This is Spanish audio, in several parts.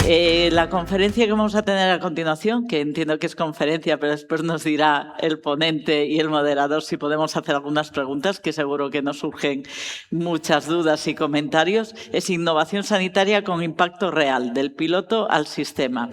La conferencia que vamos a tener a continuación, que entiendo que es conferencia, pero después nos dirá el ponente y el moderador si podemos hacer algunas preguntas, que seguro que nos surgen muchas dudas y comentarios, es Innovación Sanitaria con Impacto Real, del piloto al sistema.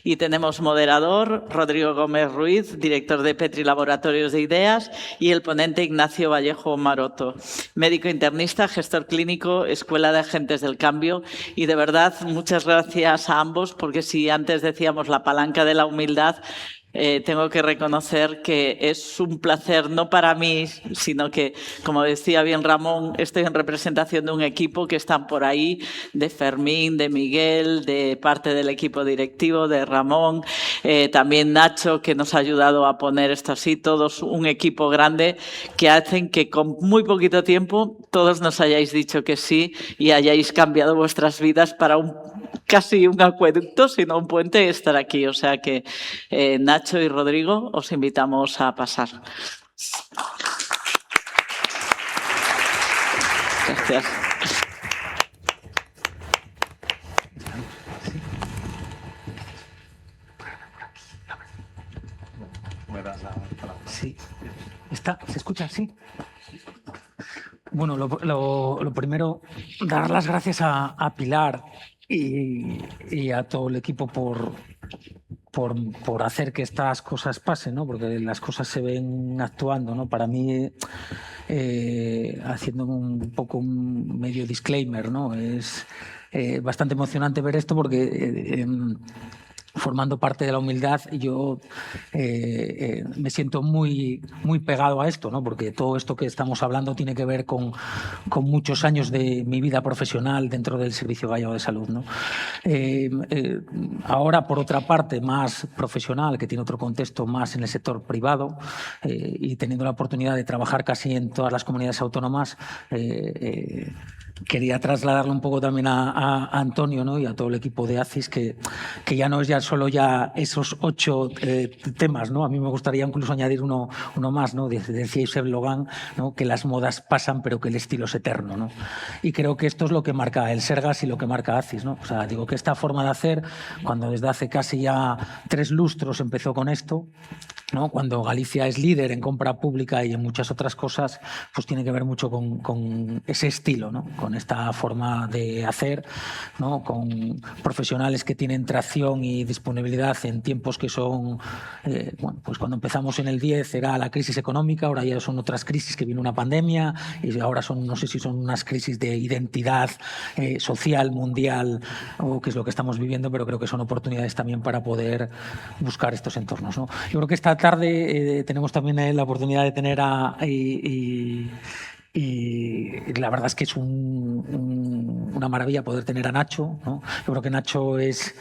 Y tenemos moderador Rodrigo Gómez Ruiz, director de Petri Laboratorios de Ideas, y el ponente Ignacio Vallejo Maroto, médico internista, gestor clínico, Escuela de Agentes del Cambio. Y de verdad, muchas gracias a ambos, porque si antes decíamos la palanca de la humildad, tengo que reconocer que es un placer, no para mí, sino que, como decía bien Ramón, estoy en representación de un equipo que están por ahí, de Fermín, de Miguel, de parte del equipo directivo, de Ramón, también Nacho, que nos ha ayudado a poner esto así, todos un equipo grande que hacen que con muy poquito tiempo todos nos hayáis dicho que sí y hayáis cambiado vuestras vidas para casi un acueducto, sino un puente, estar aquí. O sea que Nacho y Rodrigo, os invitamos a pasar. Gracias. Sí. ¿Se escucha? Sí. Bueno, lo primero, dar las gracias a Pilar y a todo el equipo por hacer que estas cosas pasen, ¿no? Porque las cosas se ven actuando, ¿no? Para mí, haciendo un poco un medio disclaimer, ¿no? Es bastante emocionante ver esto porque formando parte de la humildad, yo me siento muy pegado a esto, ¿no? Porque todo esto que estamos hablando tiene que ver con muchos años de mi vida profesional dentro del Servicio Gallego de Salud, ¿no? Ahora, por otra parte, más profesional, que tiene otro contexto más en el sector privado, y teniendo la oportunidad de trabajar casi en todas las comunidades autónomas, quería trasladarle un poco también a Antonio, ¿no? Y a todo el equipo de ACIS, que ya no es ya solo ya esos 8 temas, ¿no? A mí me gustaría incluso añadir uno más, ¿no? Decía Yves Logan, ¿no? Que las modas pasan, pero que el estilo es eterno, ¿no? Y creo que esto es lo que marca el Sergas y lo que marca ACIS, ¿no? O sea, digo que esta forma de hacer, cuando desde hace casi ya 3 lustros empezó con esto, ¿no? Cuando Galicia es líder en compra pública y en muchas otras cosas, pues tiene que ver mucho con ese estilo, ¿no? Con esta forma de hacer, ¿no? Con profesionales que tienen tracción y disponibilidad en tiempos que son, bueno, pues cuando empezamos en el 10 era la crisis económica, ahora ya son otras crisis, que viene una pandemia, y ahora son, no sé si son unas crisis de identidad social, mundial, o qué es lo que estamos viviendo, pero creo que son oportunidades también para poder buscar estos entornos, ¿no? Yo creo que esta tarde tenemos también la oportunidad de tener y la verdad es que es una maravilla poder tener a Nacho, ¿no? Yo creo que Nacho es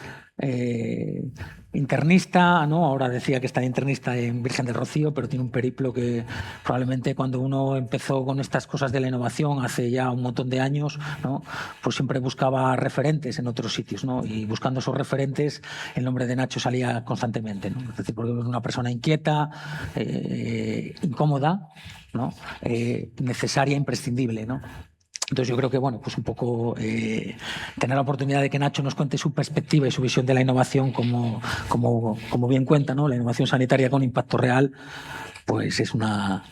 internista, ¿no? Ahora decía que está internista en Virgen del Rocío, pero tiene un periplo que probablemente cuando uno empezó con estas cosas de la innovación hace ya un montón de años, ¿no? Pues siempre buscaba referentes en otros sitios, ¿no? Y buscando esos referentes, el nombre de Nacho salía constantemente, ¿no? Es decir, porque es una persona inquieta, incómoda, ¿no? Necesaria, imprescindible, ¿no? Entonces yo creo que, bueno, pues un poco tener la oportunidad de que Nacho nos cuente su perspectiva y su visión de la innovación, como bien cuenta, ¿no? La innovación sanitaria con impacto real, pues es una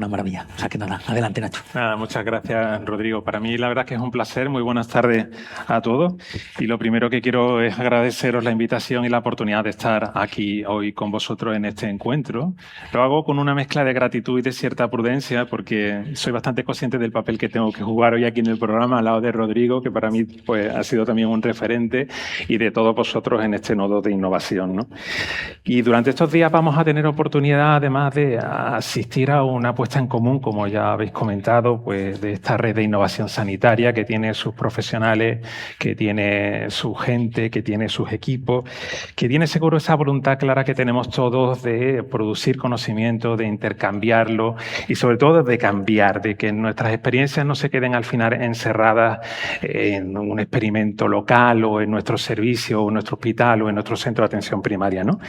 maravilla. O sea que nada, adelante, Nacho. Nada, muchas gracias, Rodrigo. Para mí la verdad es que es un placer. Muy buenas tardes a todos. Y lo primero que quiero es agradeceros la invitación y la oportunidad de estar aquí hoy con vosotros en este encuentro. Lo hago con una mezcla de gratitud y de cierta prudencia, porque soy bastante consciente del papel que tengo que jugar hoy aquí en el programa al lado de Rodrigo, que para mí pues, ha sido también un referente, y de todos vosotros en este nodo de innovación, ¿no? Y durante estos días vamos a tener oportunidad, además de asistir a una puesta en común, como ya habéis comentado, pues de esta red de innovación sanitaria que tiene sus profesionales, que tiene su gente, que tiene sus equipos, que tiene seguro esa voluntad clara que tenemos todos de producir conocimiento, de intercambiarlo y sobre todo de cambiar, de que nuestras experiencias no se queden al final encerradas en un experimento local o en nuestro servicio o en nuestro hospital o en nuestro centro de atención primaria, ¿no?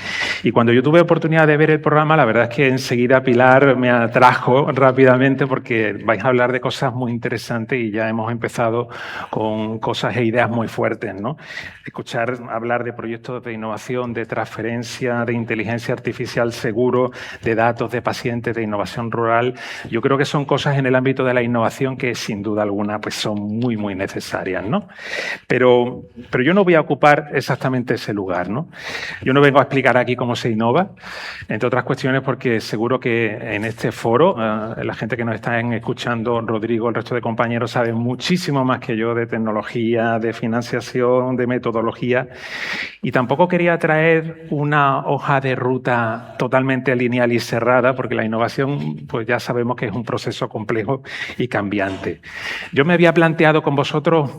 Y cuando yo tuve oportunidad de ver el programa, la verdad es que enseguida Pilar me atrajo rápidamente porque vais a hablar de cosas muy interesantes y ya hemos empezado con cosas e ideas muy fuertes, ¿no? Escuchar hablar de proyectos de innovación, de transferencia, de inteligencia artificial seguro, de datos de pacientes, de innovación rural, yo creo que son cosas en el ámbito de la innovación que sin duda alguna pues son muy, muy necesarias, ¿no? Pero yo no voy a ocupar exactamente ese lugar, ¿no? Yo no vengo a explicar aquí cómo se innova, entre otras cuestiones porque seguro que en este foro, la gente que nos está escuchando, Rodrigo, el resto de compañeros, saben muchísimo más que yo de tecnología, de financiación, de metodología, y tampoco quería traer una hoja de ruta totalmente lineal y cerrada, porque la innovación, pues ya sabemos que es un proceso complejo y cambiante. Yo me había planteado con vosotros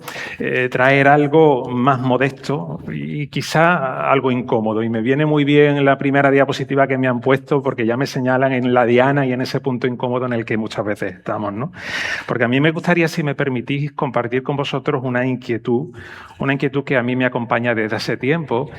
traer algo más modesto y quizá algo incómodo, y me viene muy bien la primera diapositiva que me han puesto porque ya me señalan en la diana y en ese punto incómodo en el que muchas veces estamos, ¿no? Porque a mí me gustaría, si me permitís, compartir con vosotros una inquietud que a mí me acompaña desde hace tiempo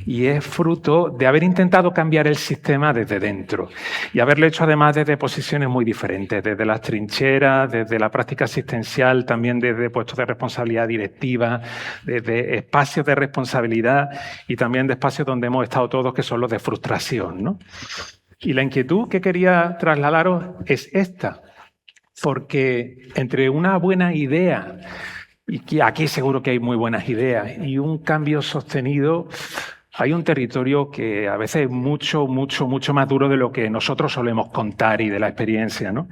y es fruto de haber intentado cambiar el sistema desde dentro y haberlo hecho además desde posiciones muy diferentes, desde las trincheras, desde la práctica asistencial, también desde puestos de responsabilidad directiva, desde espacios de responsabilidad y también de espacios donde hemos estado todos, que son los de frustración, ¿no? Y la inquietud que quería trasladaros es esta, porque entre una buena idea, y que aquí seguro que hay muy buenas ideas, y un cambio sostenido, hay un territorio que a veces es mucho más duro de lo que nosotros solemos contar y de la experiencia, ¿no?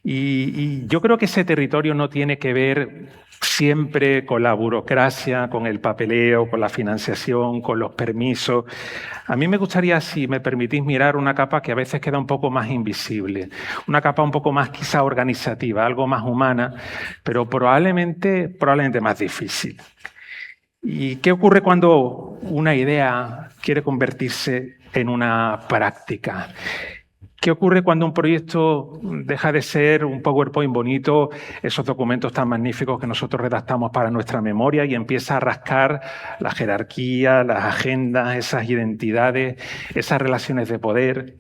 Y yo creo que ese territorio no tiene que ver siempre con la burocracia, con el papeleo, con la financiación, con los permisos. A mí me gustaría, si me permitís, mirar una capa que a veces queda un poco más invisible, una capa un poco más quizá organizativa, algo más humana, pero probablemente más difícil. ¿Y qué ocurre cuando una idea quiere convertirse en una práctica? ¿Qué ocurre cuando un proyecto deja de ser un PowerPoint bonito, esos documentos tan magníficos que nosotros redactamos para nuestra memoria, y empieza a rascar la jerarquía, las agendas, esas identidades, esas relaciones de poder?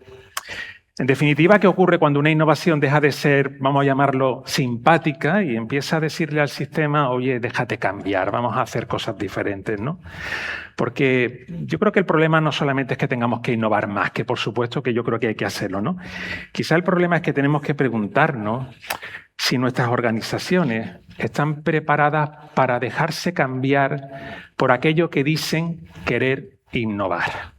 En definitiva, ¿qué ocurre cuando una innovación deja de ser, vamos a llamarlo, simpática y empieza a decirle al sistema, oye, déjate cambiar, vamos a hacer cosas diferentes, ¿no? Porque yo creo que el problema no solamente es que tengamos que innovar más, que por supuesto que yo creo que hay que hacerlo, ¿no? Quizá el problema es que tenemos que preguntarnos si nuestras organizaciones están preparadas para dejarse cambiar por aquello que dicen querer innovar.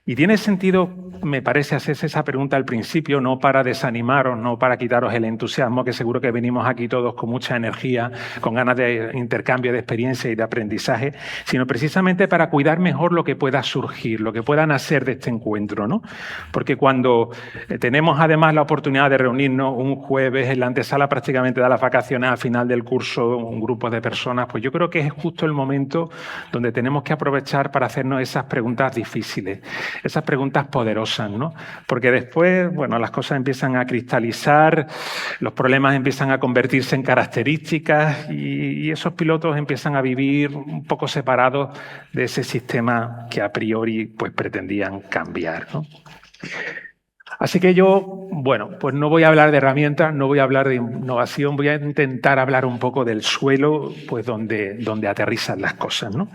Y tiene sentido, me parece, hacerse esa pregunta al principio, no para desanimaros, no para quitaros el entusiasmo, que seguro que venimos aquí todos con mucha energía, con ganas de intercambio de experiencia y de aprendizaje, sino precisamente para cuidar mejor lo que pueda surgir, lo que pueda nacer de este encuentro, ¿no? Porque cuando tenemos además la oportunidad de reunirnos un jueves en la antesala prácticamente de las vacaciones, al final del curso, un grupo de personas, pues yo creo que es justo el momento donde tenemos que aprovechar para hacernos esas preguntas difíciles, esas preguntas poderosas, ¿no? Porque después, bueno, las cosas empiezan a cristalizar, los problemas empiezan a convertirse en características y esos pilotos empiezan a vivir un poco separados de ese sistema que a priori pues pretendían cambiar, ¿no? Así que yo, bueno, pues no voy a hablar de herramientas, no voy a hablar de innovación, voy a intentar hablar un poco del suelo, pues donde aterrizan las cosas, ¿no?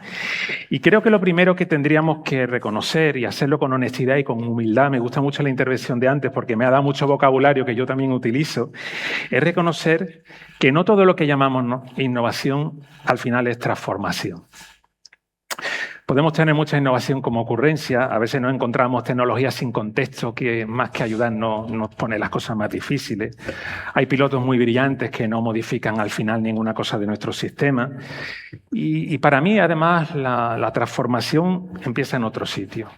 Y creo que lo primero que tendríamos que reconocer y hacerlo con honestidad y con humildad, me gusta mucho la intervención de antes porque me ha dado mucho vocabulario que yo también utilizo, es reconocer que no todo lo que llamamos innovación al final es transformación. Podemos tener mucha innovación como ocurrencia, a veces nos encontramos tecnologías sin contexto que más que ayudarnos nos pone las cosas más difíciles. Hay pilotos muy brillantes que no modifican al final ninguna cosa de nuestro sistema. Y para mí, además, la transformación empieza en otro sitio.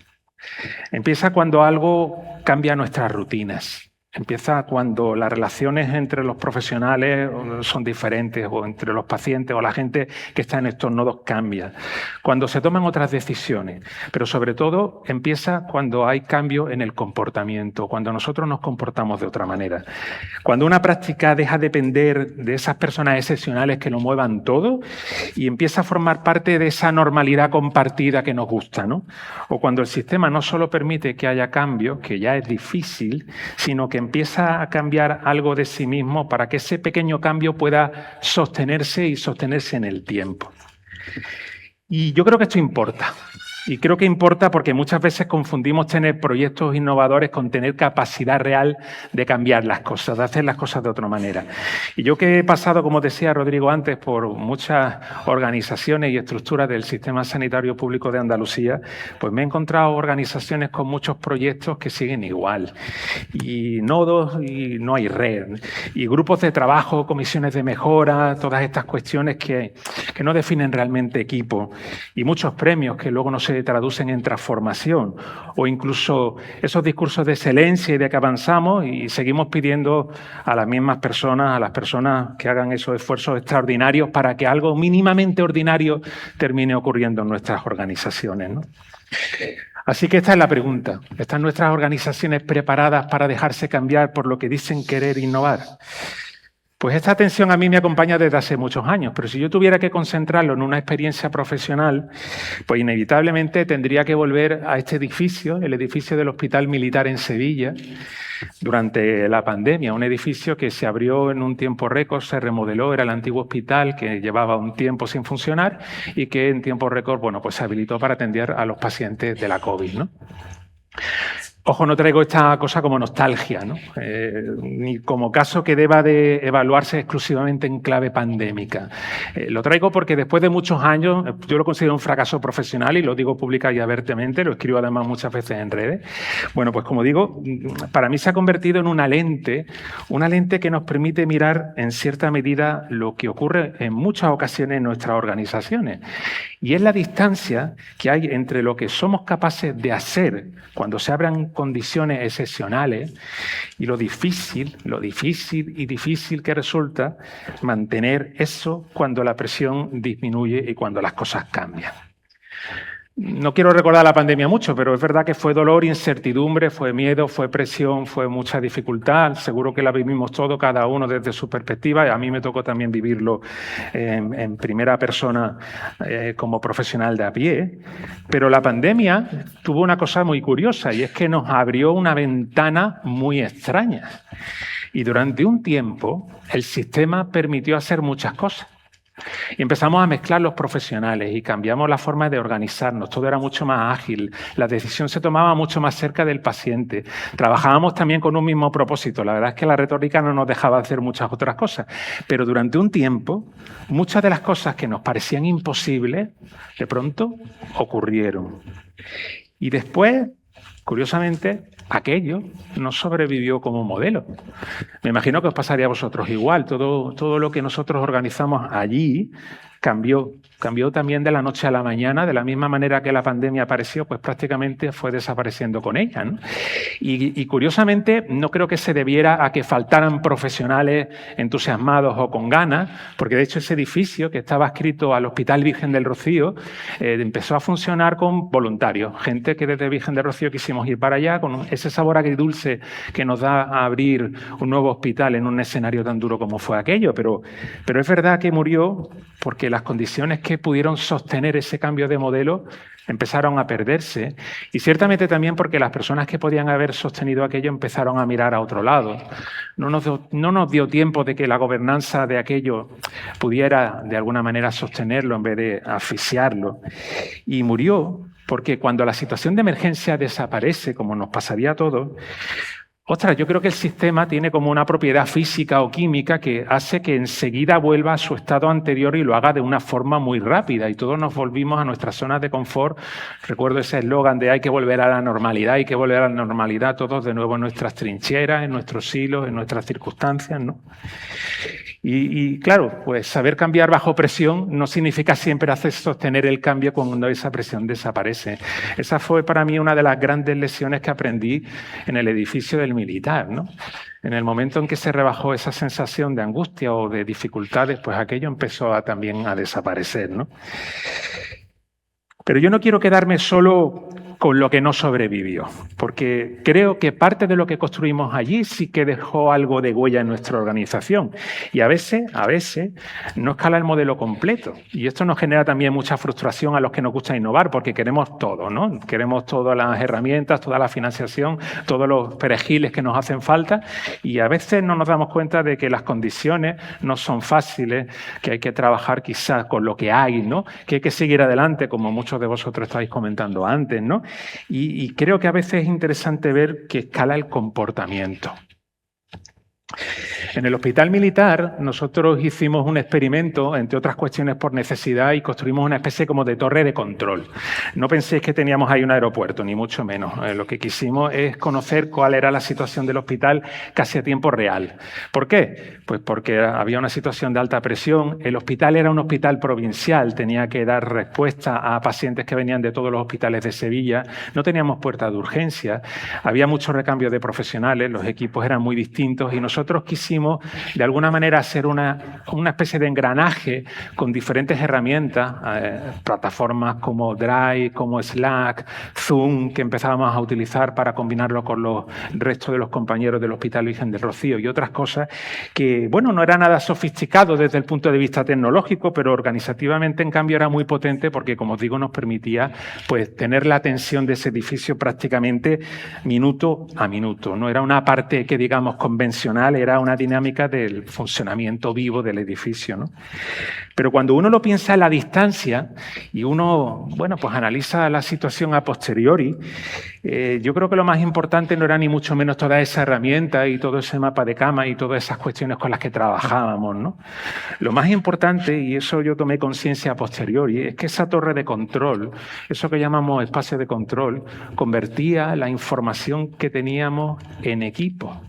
Empieza cuando algo cambia nuestras rutinas. Empieza cuando las relaciones entre los profesionales son diferentes, o entre los pacientes o la gente que está en estos nodos cambia. Cuando se toman otras decisiones, pero sobre todo empieza cuando hay cambio en el comportamiento, cuando nosotros nos comportamos de otra manera. Cuando una práctica deja de depender de esas personas excepcionales que lo muevan todo y empieza a formar parte de esa normalidad compartida que nos gusta, ¿no? O cuando el sistema no solo permite que haya cambio, que ya es difícil, sino que empieza a cambiar algo de sí mismo para que ese pequeño cambio pueda sostenerse y sostenerse en el tiempo. Y yo creo que esto importa. Y creo que importa porque muchas veces confundimos tener proyectos innovadores con tener capacidad real de cambiar las cosas, de hacer las cosas de otra manera. Y yo que he pasado, como decía Rodrigo antes, por muchas organizaciones y estructuras del Sistema Sanitario Público de Andalucía, pues me he encontrado organizaciones con muchos proyectos que siguen igual. Y nodos y no hay red. Y grupos de trabajo, comisiones de mejora, todas estas cuestiones que no definen realmente equipo. Y muchos premios que luego no se traducen en transformación, o incluso esos discursos de excelencia y de que avanzamos y seguimos pidiendo a las mismas personas, a las personas que hagan esos esfuerzos extraordinarios para que algo mínimamente ordinario termine ocurriendo en nuestras organizaciones, ¿no? Así que esta es la pregunta. ¿Están nuestras organizaciones preparadas para dejarse cambiar por lo que dicen querer innovar? Pues esta tensión a mí me acompaña desde hace muchos años, pero si yo tuviera que concentrarlo en una experiencia profesional, pues inevitablemente tendría que volver a este edificio, el edificio del Hospital Militar en Sevilla, durante la pandemia, un edificio que se abrió en un tiempo récord, se remodeló, era el antiguo hospital que llevaba un tiempo sin funcionar y que en tiempo récord, bueno, pues se habilitó para atender a los pacientes de la COVID, ¿no? Ojo, no traigo esta cosa como nostalgia, ¿no? Ni como caso que deba de evaluarse exclusivamente en clave pandémica. Lo traigo porque después de muchos años, yo lo considero un fracaso profesional y lo digo pública y abiertamente, lo escribo además muchas veces en redes. Bueno, pues como digo, para mí se ha convertido en una lente que nos permite mirar en cierta medida lo que ocurre en muchas ocasiones en nuestras organizaciones. Y es la distancia que hay entre lo que somos capaces de hacer cuando se abran condiciones excepcionales y lo difícil que resulta mantener eso cuando la presión disminuye y cuando las cosas cambian. No quiero recordar la pandemia mucho, pero es verdad que fue dolor, incertidumbre, fue miedo, fue presión, fue mucha dificultad. Seguro que la vivimos todos, cada uno desde su perspectiva. Y a mí me tocó también vivirlo en primera persona como profesional de a pie. Pero la pandemia tuvo una cosa muy curiosa y es que nos abrió una ventana muy extraña. Y durante un tiempo el sistema permitió hacer muchas cosas. Y empezamos a mezclar los profesionales y cambiamos la forma de organizarnos. Todo era mucho más ágil, la decisión se tomaba mucho más cerca del paciente. Trabajábamos también con un mismo propósito. La verdad es que la retórica no nos dejaba hacer muchas otras cosas. Pero durante un tiempo, muchas de las cosas que nos parecían imposibles, de pronto ocurrieron. Y después, curiosamente, aquello no sobrevivió como modelo. Me imagino que os pasaría a vosotros igual. Todo lo que nosotros organizamos allí cambió también de la noche a la mañana, de la misma manera que la pandemia apareció, pues prácticamente fue desapareciendo con ella, ¿no? Y curiosamente no creo que se debiera a que faltaran profesionales entusiasmados o con ganas, porque de hecho ese edificio que estaba adscrito al Hospital Virgen del Rocío empezó a funcionar con voluntarios, gente que desde Virgen del Rocío quisimos ir para allá, con ese sabor agridulce que nos da a abrir un nuevo hospital en un escenario tan duro como fue aquello, pero es verdad que murió porque las condiciones que pudieron sostener ese cambio de modelo empezaron a perderse y ciertamente también porque las personas que podían haber sostenido aquello empezaron a mirar a otro lado. No nos dio tiempo de que la gobernanza de aquello pudiera de alguna manera sostenerlo en vez de asfixiarlo. Y murió porque cuando la situación de emergencia desaparece, como nos pasaría a todos, ostras, yo creo que el sistema tiene como una propiedad física o química que hace que enseguida vuelva a su estado anterior y lo haga de una forma muy rápida. Y todos nos volvimos a nuestras zonas de confort. Recuerdo ese eslogan de hay que volver a la normalidad, hay que volver a la normalidad, todos de nuevo en nuestras trincheras, en nuestros silos, en nuestras circunstancias, ¿no? Y claro, pues saber cambiar bajo presión no significa siempre hacer sostener el cambio cuando esa presión desaparece. Esa fue para mí una de las grandes lecciones que aprendí en el edificio del militar, ¿no? En el momento en que se rebajó esa sensación de angustia o de dificultades, pues aquello empezó también a desaparecer, ¿no? Pero yo no quiero quedarme solo con lo que no sobrevivió, porque creo que parte de lo que construimos allí sí que dejó algo de huella en nuestra organización. Y a veces no escala el modelo completo. Y esto nos genera también mucha frustración a los que nos gusta innovar, porque queremos todo, ¿no? Queremos todas las herramientas, toda la financiación, todos los perejiles que nos hacen falta, y a veces no nos damos cuenta de que las condiciones no son fáciles, que hay que trabajar quizás con lo que hay, ¿no? Que hay que seguir adelante, como muchos de vosotros estáis comentando antes, ¿no? Y creo que a veces es interesante ver que escala el comportamiento. En el hospital militar nosotros hicimos un experimento, entre otras cuestiones por necesidad, y construimos una especie como de torre de control. No penséis que teníamos ahí un aeropuerto, ni mucho menos. Lo que quisimos es conocer cuál era la situación del hospital casi a tiempo real. ¿Por qué? Pues porque había una situación de alta presión. El hospital era un hospital provincial, tenía que dar respuesta a pacientes que venían de todos los hospitales de Sevilla. No teníamos puerta de urgencia, había mucho recambio de profesionales, los equipos eran muy distintos y nosotros quisimos de alguna manera hacer una especie de engranaje con diferentes herramientas, plataformas como Drive, como Slack, Zoom, que empezábamos a utilizar para combinarlo con los restos de los compañeros del Hospital Virgen del Rocío y otras cosas que, bueno, no era nada sofisticado desde el punto de vista tecnológico, pero organizativamente, en cambio, era muy potente porque, como os digo, nos permitía pues, tener la atención de ese edificio prácticamente minuto a minuto. No era una parte que, digamos, convencional, era una dinámica del funcionamiento vivo del edificio, ¿no? Pero cuando uno lo piensa a la distancia y uno, bueno, pues analiza la situación a posteriori, yo creo que lo más importante no era ni mucho menos toda esa herramienta y todo ese mapa de cama y todas esas cuestiones con las que trabajábamos, ¿no? Lo más importante, y eso yo tomé conciencia a posteriori, es que esa torre de control, eso que llamamos espacio de control, convertía la información que teníamos en equipo.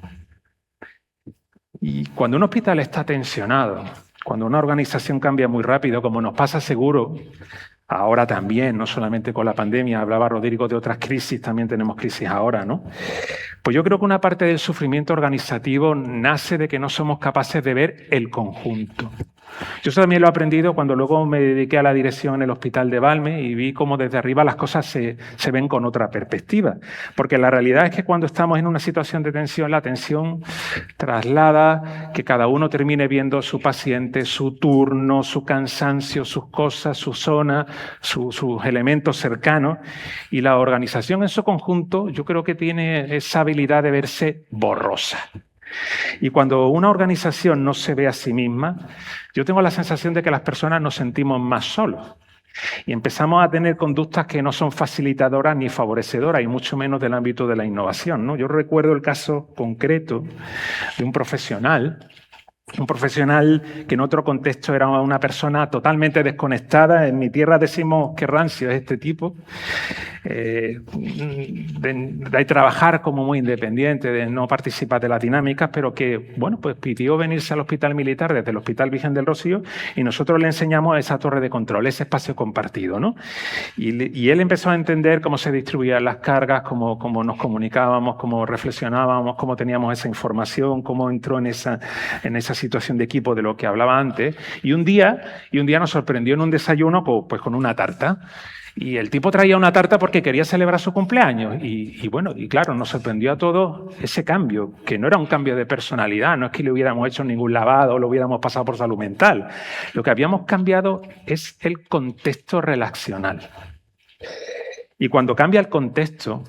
Y cuando un hospital está tensionado, cuando una organización cambia muy rápido, como nos pasa seguro, ahora también, no solamente con la pandemia, hablaba Rodrigo de otras crisis, también tenemos crisis ahora, ¿no? Pues yo creo que una parte del sufrimiento organizativo nace de que no somos capaces de ver el conjunto. Yo eso también lo he aprendido cuando luego me dediqué a la dirección en el Hospital de Valme y vi cómo desde arriba las cosas se ven con otra perspectiva. Porque la realidad es que cuando estamos en una situación de tensión, la tensión traslada que cada uno termine viendo su paciente, su turno, su cansancio, sus cosas, su zona, sus elementos cercanos. Y la organización en su conjunto yo creo que tiene esa habilidad de verse borrosa. Y cuando una organización no se ve a sí misma, yo tengo la sensación de que las personas nos sentimos más solos y empezamos a tener conductas que no son facilitadoras ni favorecedoras, y mucho menos del ámbito de la innovación, ¿no? Yo recuerdo el caso concreto de un profesional que en otro contexto era una persona totalmente desconectada. En mi tierra decimos que rancio es este tipo, de trabajar como muy independiente, de no participar de las dinámicas, pero que, bueno, pues pidió venirse al hospital militar desde el Hospital Virgen del Rocío y nosotros le enseñamos esa torre de control, ese espacio compartido, ¿no? Y él empezó a entender cómo se distribuían las cargas, cómo nos comunicábamos, cómo reflexionábamos, cómo teníamos esa información, cómo entró en esa situación de equipo de lo que hablaba antes. Y un día nos sorprendió en un desayuno pues con una tarta. Y el tipo traía una tarta porque quería celebrar su cumpleaños. Y bueno, y claro, nos sorprendió a todos ese cambio, que no era un cambio de personalidad, no es que le hubiéramos hecho ningún lavado o lo hubiéramos pasado por salud mental. Lo que habíamos cambiado es el contexto relacional. Y cuando cambia el contexto,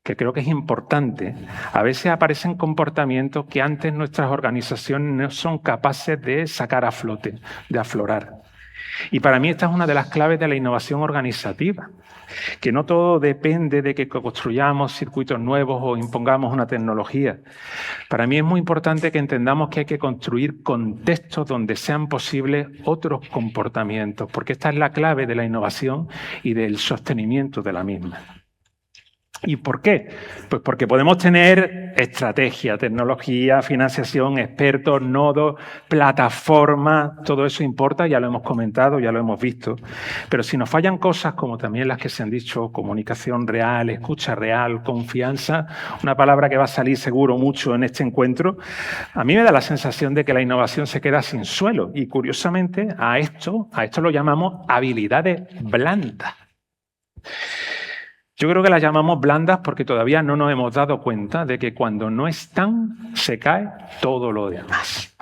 que creo que es importante, a veces aparecen comportamientos que antes nuestras organizaciones no son capaces de sacar a flote, de aflorar. Y para mí esta es una de las claves de la innovación organizativa, que no todo depende de que construyamos circuitos nuevos o impongamos una tecnología. Para mí es muy importante que entendamos que hay que construir contextos donde sean posibles otros comportamientos, porque esta es la clave de la innovación y del sostenimiento de la misma. ¿Y por qué? Pues porque podemos tener estrategia, tecnología, financiación, expertos, nodos, plataformas, todo eso importa, ya lo hemos comentado, ya lo hemos visto. Pero si nos fallan cosas como también las que se han dicho, comunicación real, escucha real, confianza, una palabra que va a salir seguro mucho en este encuentro, a mí me da la sensación de que la innovación se queda sin suelo. Y curiosamente a esto lo llamamos habilidades blandas. Yo creo que las llamamos blandas porque todavía no nos hemos dado cuenta de que cuando no están, se cae todo lo demás.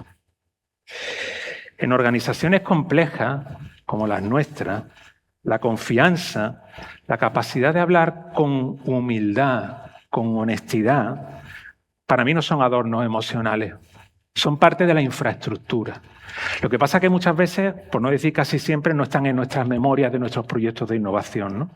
En organizaciones complejas, como las nuestras, la confianza, la capacidad de hablar con humildad, con honestidad, para mí no son adornos emocionales, son parte de la infraestructura. Lo que pasa es que muchas veces, por no decir casi siempre, no están en nuestras memorias de nuestros proyectos de innovación, ¿no?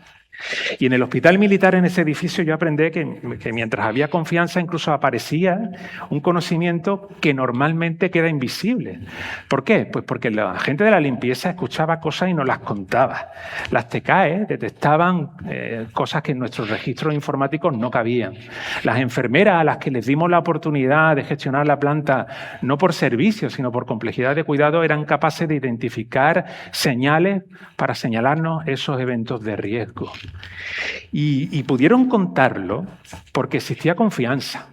Y en el hospital militar, en ese edificio, yo aprendí que mientras había confianza, incluso aparecía un conocimiento que normalmente queda invisible. ¿Por qué? Pues porque la gente de la limpieza escuchaba cosas y nos las contaba. Las TCAE detectaban cosas que en nuestros registros informáticos no cabían. Las enfermeras a las que les dimos la oportunidad de gestionar la planta, no por servicio, sino por complejidad de cuidado, eran capaces de identificar señales para señalarnos esos eventos de riesgo. Y pudieron contarlo porque existía confianza.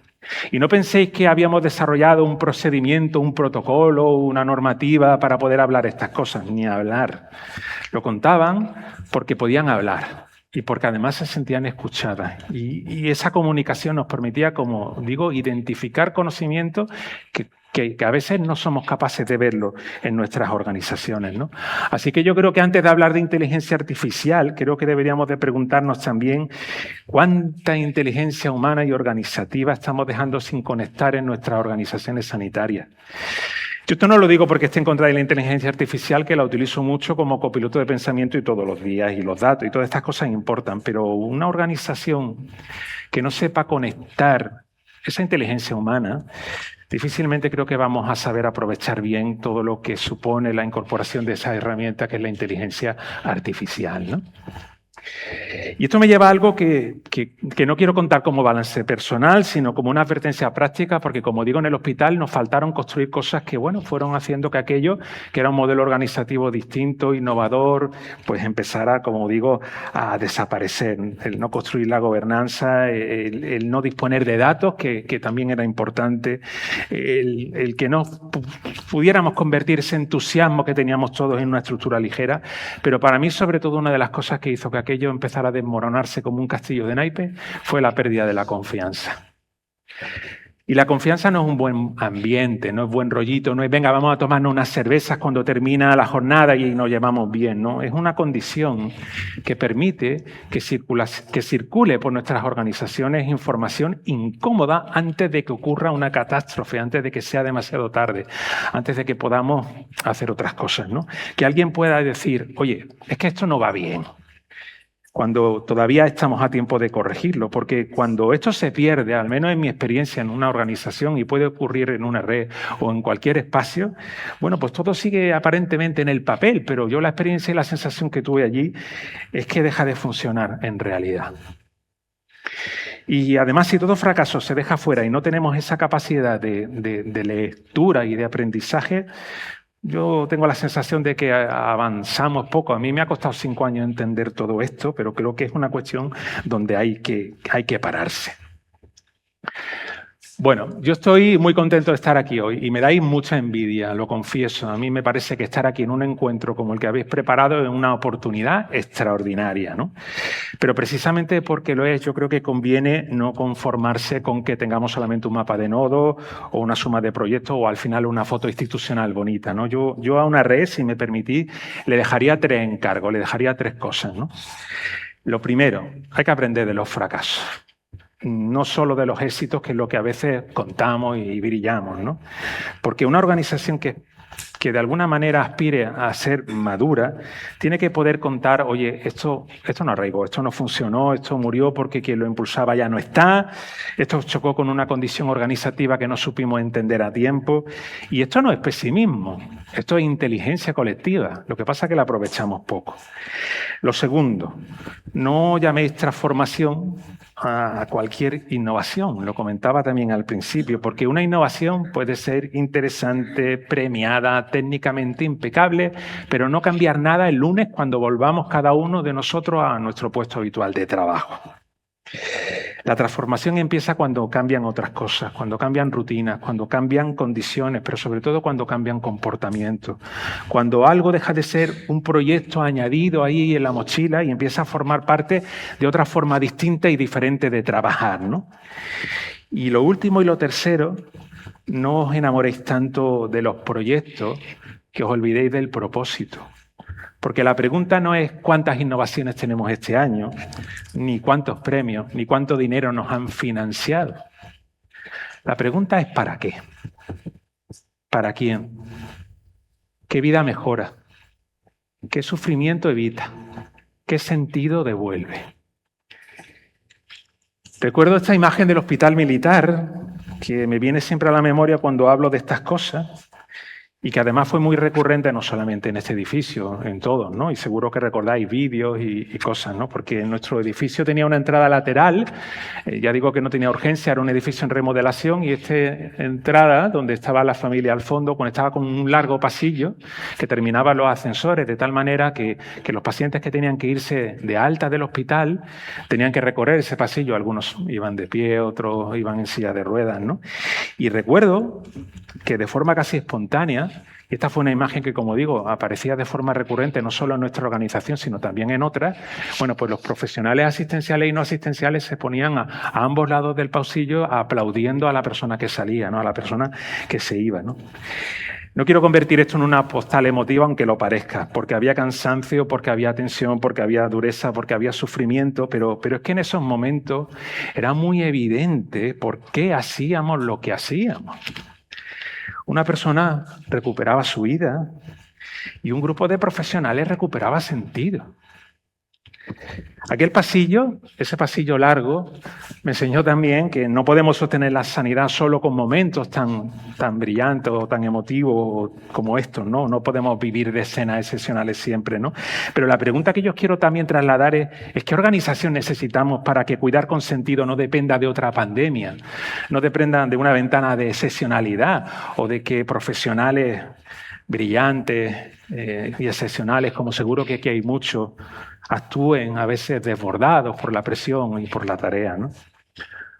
Y no penséis que habíamos desarrollado un procedimiento, un protocolo, una normativa para poder hablar estas cosas, ni hablar. Lo contaban porque podían hablar y porque además se sentían escuchadas. Y esa comunicación nos permitía, como digo, identificar conocimientos que a veces no somos capaces de verlo en nuestras organizaciones, ¿no? Así que yo creo que antes de hablar de inteligencia artificial, creo que deberíamos de preguntarnos también cuánta inteligencia humana y organizativa estamos dejando sin conectar en nuestras organizaciones sanitarias. Yo esto no lo digo porque esté en contra de la inteligencia artificial, que la utilizo mucho como copiloto de pensamiento y todos los días, y los datos y todas estas cosas importan, pero una organización que no sepa conectar esa inteligencia humana, difícilmente creo que vamos a saber aprovechar bien todo lo que supone la incorporación de esa herramienta que es la inteligencia artificial, ¿no? Y esto me lleva a algo que no quiero contar como balance personal, sino como una advertencia práctica, porque como digo, en el hospital nos faltaron construir cosas que, bueno, fueron haciendo que aquello, que era un modelo organizativo distinto, innovador, pues empezara, como digo, a desaparecer. El no construir la gobernanza, el no disponer de datos, que también era importante, el que no pudiéramos convertir ese entusiasmo que teníamos todos en una estructura ligera, pero para mí, sobre todo, una de las cosas que hizo que aquello empezara a desmoronarse como un castillo de naipes fue la pérdida de la confianza. Y la confianza no es un buen ambiente, no es buen rollito, no es venga, vamos a tomarnos unas cervezas cuando termina la jornada y nos llevamos bien, ¿no? Es una condición que permite que circule por nuestras organizaciones información incómoda antes de que ocurra una catástrofe, antes de que sea demasiado tarde, antes de que podamos hacer otras cosas, ¿no? Que alguien pueda decir, oye, es que esto no va bien, cuando todavía estamos a tiempo de corregirlo, porque cuando esto se pierde, al menos en mi experiencia en una organización, y puede ocurrir en una red o en cualquier espacio, bueno, pues todo sigue aparentemente en el papel, pero yo la experiencia y la sensación que tuve allí es que deja de funcionar en realidad. Y además, si todo fracaso se deja fuera y no tenemos esa capacidad de lectura y de aprendizaje, yo tengo la sensación de que avanzamos poco. A mí me ha costado 5 años entender todo esto, pero creo que es una cuestión donde hay que pararse. Bueno, yo estoy muy contento de estar aquí hoy y me dais mucha envidia, lo confieso. A mí me parece que estar aquí en un encuentro como el que habéis preparado es una oportunidad extraordinaria, ¿no? Pero precisamente porque lo es, yo creo que conviene no conformarse con que tengamos solamente un mapa de nodos o una suma de proyectos o al final una foto institucional bonita, ¿no? Yo a una red, si me permitís, le dejaría 3 encargos, le dejaría 3 cosas, ¿no? Lo primero, hay que aprender de los fracasos. No solo de los éxitos, que es lo que a veces contamos y brillamos, ¿no? Porque una organización que de alguna manera aspire a ser madura, tiene que poder contar, oye, esto no arraigó, esto no funcionó, esto murió porque quien lo impulsaba ya no está, esto chocó con una condición organizativa que no supimos entender a tiempo. Y esto no es pesimismo, esto es inteligencia colectiva. Lo que pasa es que la aprovechamos poco. Lo segundo, no llaméis transformación a cualquier innovación. Lo comentaba también al principio, porque una innovación puede ser interesante, premiada, técnicamente impecable, pero no cambiar nada el lunes cuando volvamos cada uno de nosotros a nuestro puesto habitual de trabajo. La transformación empieza cuando cambian otras cosas, cuando cambian rutinas, cuando cambian condiciones, pero sobre todo cuando cambian comportamientos. Cuando algo deja de ser un proyecto añadido ahí en la mochila y empieza a formar parte de otra forma distinta y diferente de trabajar, ¿no? Y lo último y lo tercero, no os enamoréis tanto de los proyectos que os olvidéis del propósito. Porque la pregunta no es cuántas innovaciones tenemos este año, ni cuántos premios, ni cuánto dinero nos han financiado. La pregunta es ¿para qué? ¿Para quién? ¿Qué vida mejora? ¿Qué sufrimiento evita? ¿Qué sentido devuelve? Recuerdo esta imagen del hospital militar, que me viene siempre a la memoria cuando hablo de estas cosas, y que además fue muy recurrente no solamente en este edificio, en todos, ¿no? Y seguro que recordáis vídeos y cosas, ¿no? Porque nuestro edificio tenía una entrada lateral, ya digo que no tenía urgencia, era un edificio en remodelación, y esta entrada, donde estaba la familia al fondo, conectaba con un largo pasillo que terminaba los ascensores, de tal manera que los pacientes que tenían que irse de alta del hospital tenían que recorrer ese pasillo. Algunos iban de pie, otros iban en silla de ruedas, ¿no? Y recuerdo que de forma casi espontánea, y esta fue una imagen que, como digo, aparecía de forma recurrente no solo en nuestra organización, sino también en otras, bueno, pues los profesionales asistenciales y no asistenciales se ponían a ambos lados del pasillo aplaudiendo a la persona que salía, ¿no? A la persona que se iba, ¿no? No quiero convertir esto en una postal emotiva, aunque lo parezca, porque había cansancio, porque había tensión, porque había dureza, porque había sufrimiento, pero es que en esos momentos era muy evidente por qué hacíamos lo que hacíamos. Una persona recuperaba su vida y un grupo de profesionales recuperaba sentido. Aquel pasillo, ese pasillo largo, me enseñó también que no podemos sostener la sanidad solo con momentos tan brillantes o tan emotivos como estos, ¿no? No podemos vivir de escenas excepcionales siempre, ¿no? Pero la pregunta que yo quiero también trasladar es ¿qué organización necesitamos para que cuidar con sentido no dependa de otra pandemia? No dependa de una ventana de excepcionalidad o de que profesionales brillantes y excepcionales, como seguro que aquí hay muchos, actúen a veces desbordados por la presión y por la tarea, ¿no?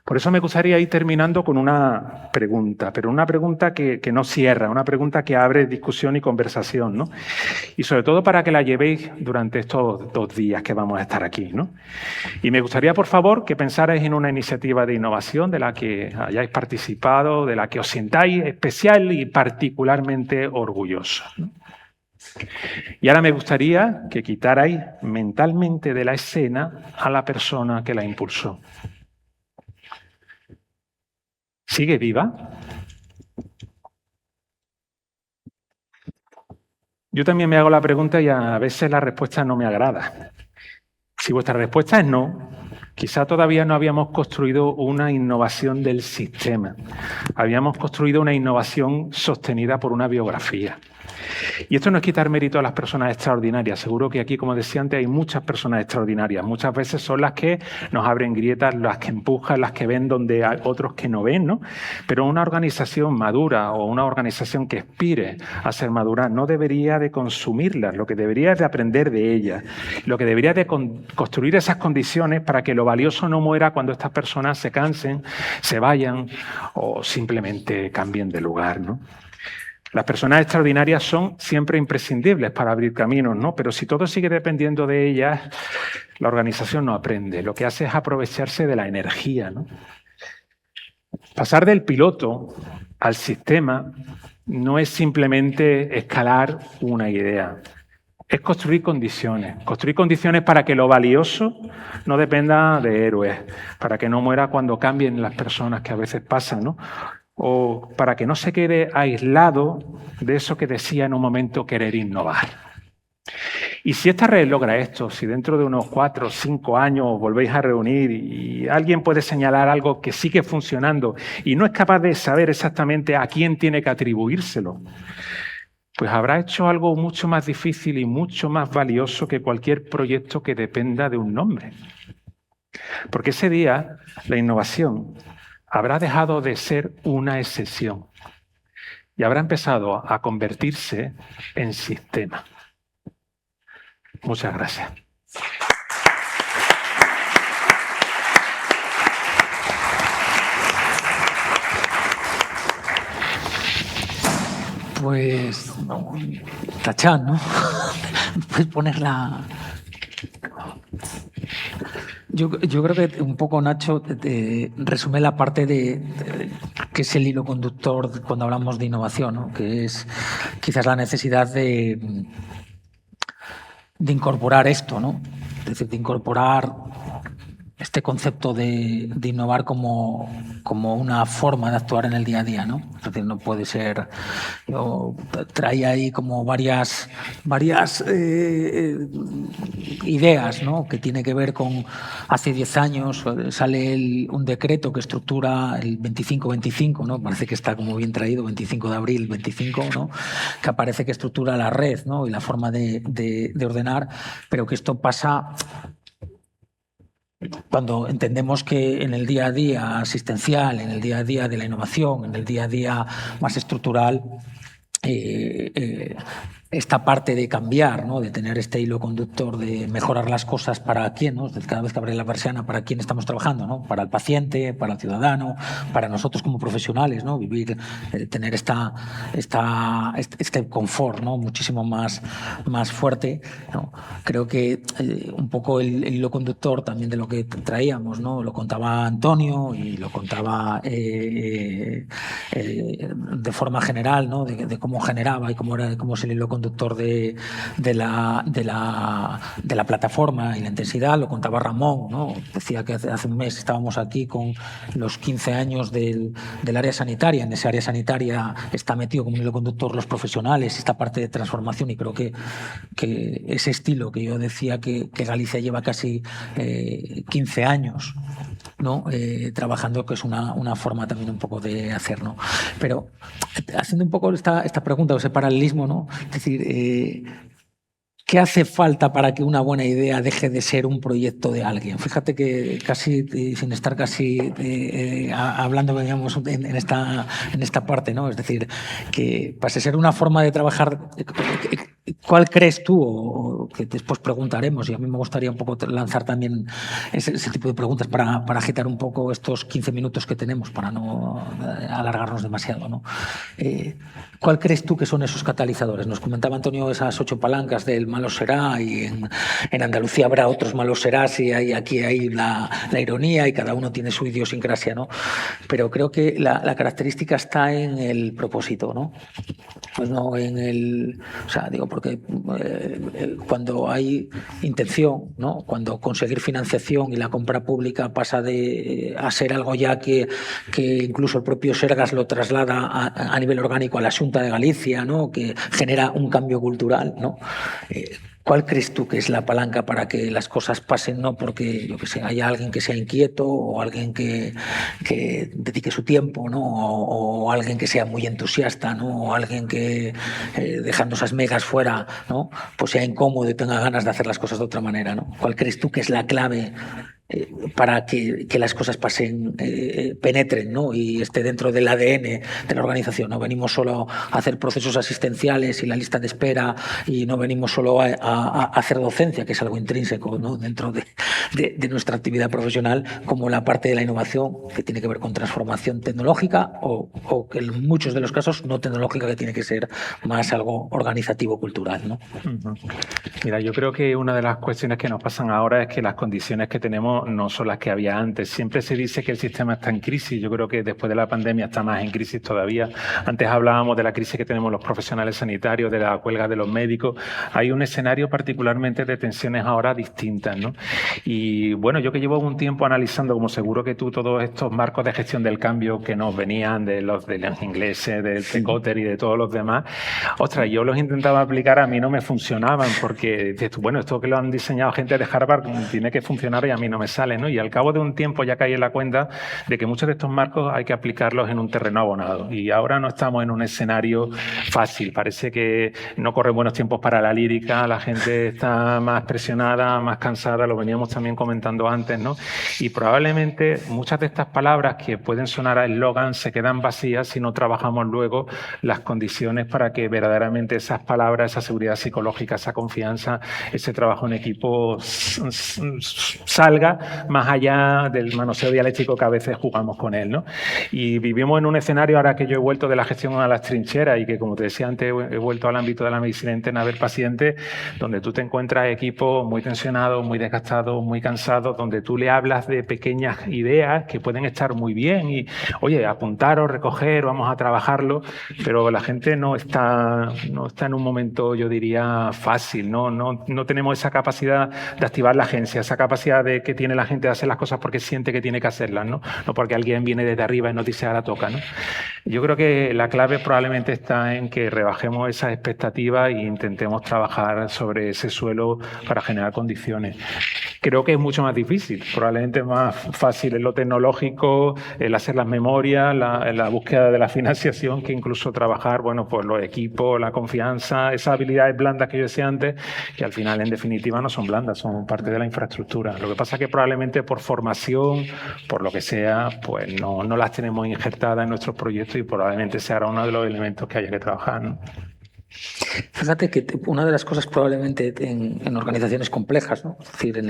Por eso me gustaría ir terminando con una pregunta, pero una pregunta que no cierra, una pregunta que abre discusión y conversación, ¿no? Y sobre todo para que la llevéis durante estos 2 días que vamos a estar aquí, ¿no? Y me gustaría, por favor, que pensarais en una iniciativa de innovación de la que hayáis participado, de la que os sintáis especial y particularmente orgullosos, ¿no? Y ahora me gustaría que quitarais mentalmente de la escena a la persona que la impulsó. ¿Sigue viva? Yo también me hago la pregunta y a veces la respuesta no me agrada. Si vuestra respuesta es no, quizá todavía no habíamos construido una innovación del sistema. Habíamos construido una innovación sostenida por una biografía. Y esto no es quitar mérito a las personas extraordinarias. Seguro que aquí, como decía antes, hay muchas personas extraordinarias. Muchas veces son las que nos abren grietas, las que empujan, las que ven donde hay otros que no ven, ¿no? Pero una organización madura o una organización que aspire a ser madura no debería de consumirlas. Lo que debería es de aprender de ellas. Lo que debería de construir esas condiciones para que lo valioso no muera cuando estas personas se cansen, se vayan o simplemente cambien de lugar, ¿no? Las personas extraordinarias son siempre imprescindibles para abrir caminos, ¿no? Pero si todo sigue dependiendo de ellas, la organización no aprende. Lo que hace es aprovecharse de la energía, ¿no? Pasar del piloto al sistema no es simplemente escalar una idea. Es construir condiciones para que lo valioso no dependa de héroes, para que no muera cuando cambien las personas que a veces pasan, ¿no? O para que no se quede aislado de eso que decía en un momento querer innovar. Y si esta red logra esto, si dentro de unos 4 o 5 años os volvéis a reunir y alguien puede señalar algo que sigue funcionando y no es capaz de saber exactamente a quién tiene que atribuírselo, pues habrá hecho algo mucho más difícil y mucho más valioso que cualquier proyecto que dependa de un nombre. Porque ese día la innovación habrá dejado de ser una excepción y habrá empezado a convertirse en sistema. Muchas gracias. Pues tachán, ¿no? Puedes ponerla. Yo creo que un poco, Nacho, resume la parte que es el hilo conductor cuando hablamos de innovación, ¿no? Que es quizás la necesidad de incorporar esto, ¿no? Es decir, de incorporar este concepto de innovar como una forma de actuar en el día a día, ¿no? Es decir, no puede ser... Yo traía ahí como varias ideas, ¿no? Que tiene que ver con... Hace 10 años sale un decreto que estructura el 25-25, ¿no? Parece que está como bien traído, 25 de abril, 25, ¿no? Que aparece que estructura la red, ¿no? Y la forma de ordenar, pero que esto pasa... Cuando entendemos que en el día a día asistencial, en el día a día de la innovación, en el día a día más estructural, esta parte de cambiar, ¿no? De tener este hilo conductor de mejorar las cosas para quién, ¿no? Cada vez que abre la persiana, para quién estamos trabajando, ¿no? Para el paciente, para el ciudadano, para nosotros como profesionales, ¿no? Vivir, tener este confort, ¿no? Muchísimo más fuerte, ¿no? Creo que un poco el hilo conductor también de lo que traíamos, ¿no? Lo contaba Antonio y lo contaba de forma general, ¿no? De cómo generaba y cómo es el hilo conductor de la plataforma y la intensidad. Lo contaba Ramón, ¿no? Decía que hace un mes estábamos aquí con los 15 años del área sanitaria. En esa área sanitaria está metido como hilo conductor los profesionales, esta parte de transformación, y creo que ese estilo que yo decía que Galicia lleva casi 15 años, ¿no? Trabajando, que es una forma también un poco de hacer, ¿no? Pero haciendo un poco esta pregunta o ese paralelismo, ¿no? Es decir, ¿qué hace falta para que una buena idea deje de ser un proyecto de alguien? Fíjate que casi, sin estar casi hablando, digamos, en esta parte, ¿no? Es decir, que pase a ser una forma de trabajar. ¿Cuál crees tú? O que después preguntaremos, y a mí me gustaría un poco lanzar también ese tipo de preguntas para agitar un poco estos 15 minutos que tenemos, para no alargarnos demasiado, ¿no? ¿Cuál crees tú que son esos catalizadores? Nos comentaba Antonio esas 8 palancas del malo será, y en Andalucía habrá otros malos serás, y aquí hay la ironía, y cada uno tiene su idiosincrasia, ¿no? Pero creo que la característica está en el propósito, ¿no? Pues no en el... O sea, digo, porque cuando hay intención, ¿no? Cuando conseguir financiación y la compra pública pasa a ser algo ya que incluso el propio Sergas lo traslada a nivel orgánico a la Xunta de Galicia, ¿no? Que genera un cambio cultural, ¿no? ¿Cuál crees tú que es la palanca para que las cosas pasen? No porque, yo que sé, haya alguien que sea inquieto, o alguien que dedique su tiempo, ¿no? O alguien que sea muy entusiasta, ¿no? O alguien que, dejando esas megas fuera, ¿no? Pues sea incómodo y tenga ganas de hacer las cosas de otra manera, ¿no? ¿Cuál crees tú que es la clave para que las cosas pasen, penetren, ¿no? Y esté dentro del ADN de la organización? No venimos solo a hacer procesos asistenciales y la lista de espera, y no venimos solo a hacer docencia, que es algo intrínseco, ¿no? Dentro de nuestra actividad profesional, como la parte de la innovación, que tiene que ver con transformación tecnológica, o que en muchos de los casos no tecnológica, que tiene que ser más algo organizativo, cultural, ¿no? Mira, yo creo que una de las cuestiones que nos pasan ahora es que las condiciones que tenemos no son las que había antes. Siempre se dice que el sistema está en crisis. Yo creo que después de la pandemia está más en crisis todavía. Antes hablábamos de la crisis que tenemos los profesionales sanitarios, de la huelga de los médicos. Hay un escenario particularmente de tensiones ahora distintas, ¿no? Y bueno, yo que llevo un tiempo analizando, como seguro que tú, todos estos marcos de gestión del cambio que nos venían de los ingleses, del Tecotter y de todos los demás, ostras, yo los intentaba aplicar, a mí no me funcionaban, porque bueno, esto que lo han diseñado gente de Harvard tiene que funcionar y a mí no me salen, ¿no? Y al cabo de un tiempo ya caí en la cuenta de que muchos de estos marcos hay que aplicarlos en un terreno abonado. Y ahora no estamos en un escenario fácil. Parece que no corren buenos tiempos para la lírica, la gente está más presionada, más cansada, lo veníamos también comentando antes, ¿no? Y probablemente muchas de estas palabras que pueden sonar a eslogan se quedan vacías si no trabajamos luego las condiciones para que verdaderamente esas palabras, esa seguridad psicológica, esa confianza, ese trabajo en equipo salga más allá del manoseo dialéctico que a veces jugamos con él, ¿no? Y vivimos en un escenario, ahora que yo he vuelto de la gestión a las trincheras y que, como te decía antes, he vuelto al ámbito de la medicina interna a ver pacientes, donde tú te encuentras equipos muy tensionados, muy desgastados, muy cansados, donde tú le hablas de pequeñas ideas que pueden estar muy bien y, oye, apuntar o recoger, vamos a trabajarlo, pero la gente no está en un momento, yo diría, fácil, no tenemos esa capacidad de activar la agencia, esa capacidad que tiene la gente de hacer las cosas porque siente que tiene que hacerlas, no porque alguien viene desde arriba y nos dice ahora toca, ¿no? Yo creo que la clave probablemente está en que rebajemos esas expectativas e intentemos trabajar sobre ese suelo para generar condiciones. Creo que es mucho más difícil, probablemente más fácil en lo tecnológico, el hacer las memorias, la búsqueda de la financiación, que incluso trabajar, bueno, pues los equipos, la confianza, esas habilidades blandas que yo decía antes, que al final en definitiva no son blandas, son parte de la infraestructura. Lo que pasa es que probablemente por formación, por lo que sea, pues no las tenemos injertadas en nuestros proyectos y probablemente sea uno de los elementos que haya que trabajar, ¿no? Fíjate que una de las cosas probablemente en organizaciones complejas, ¿no? Es decir, en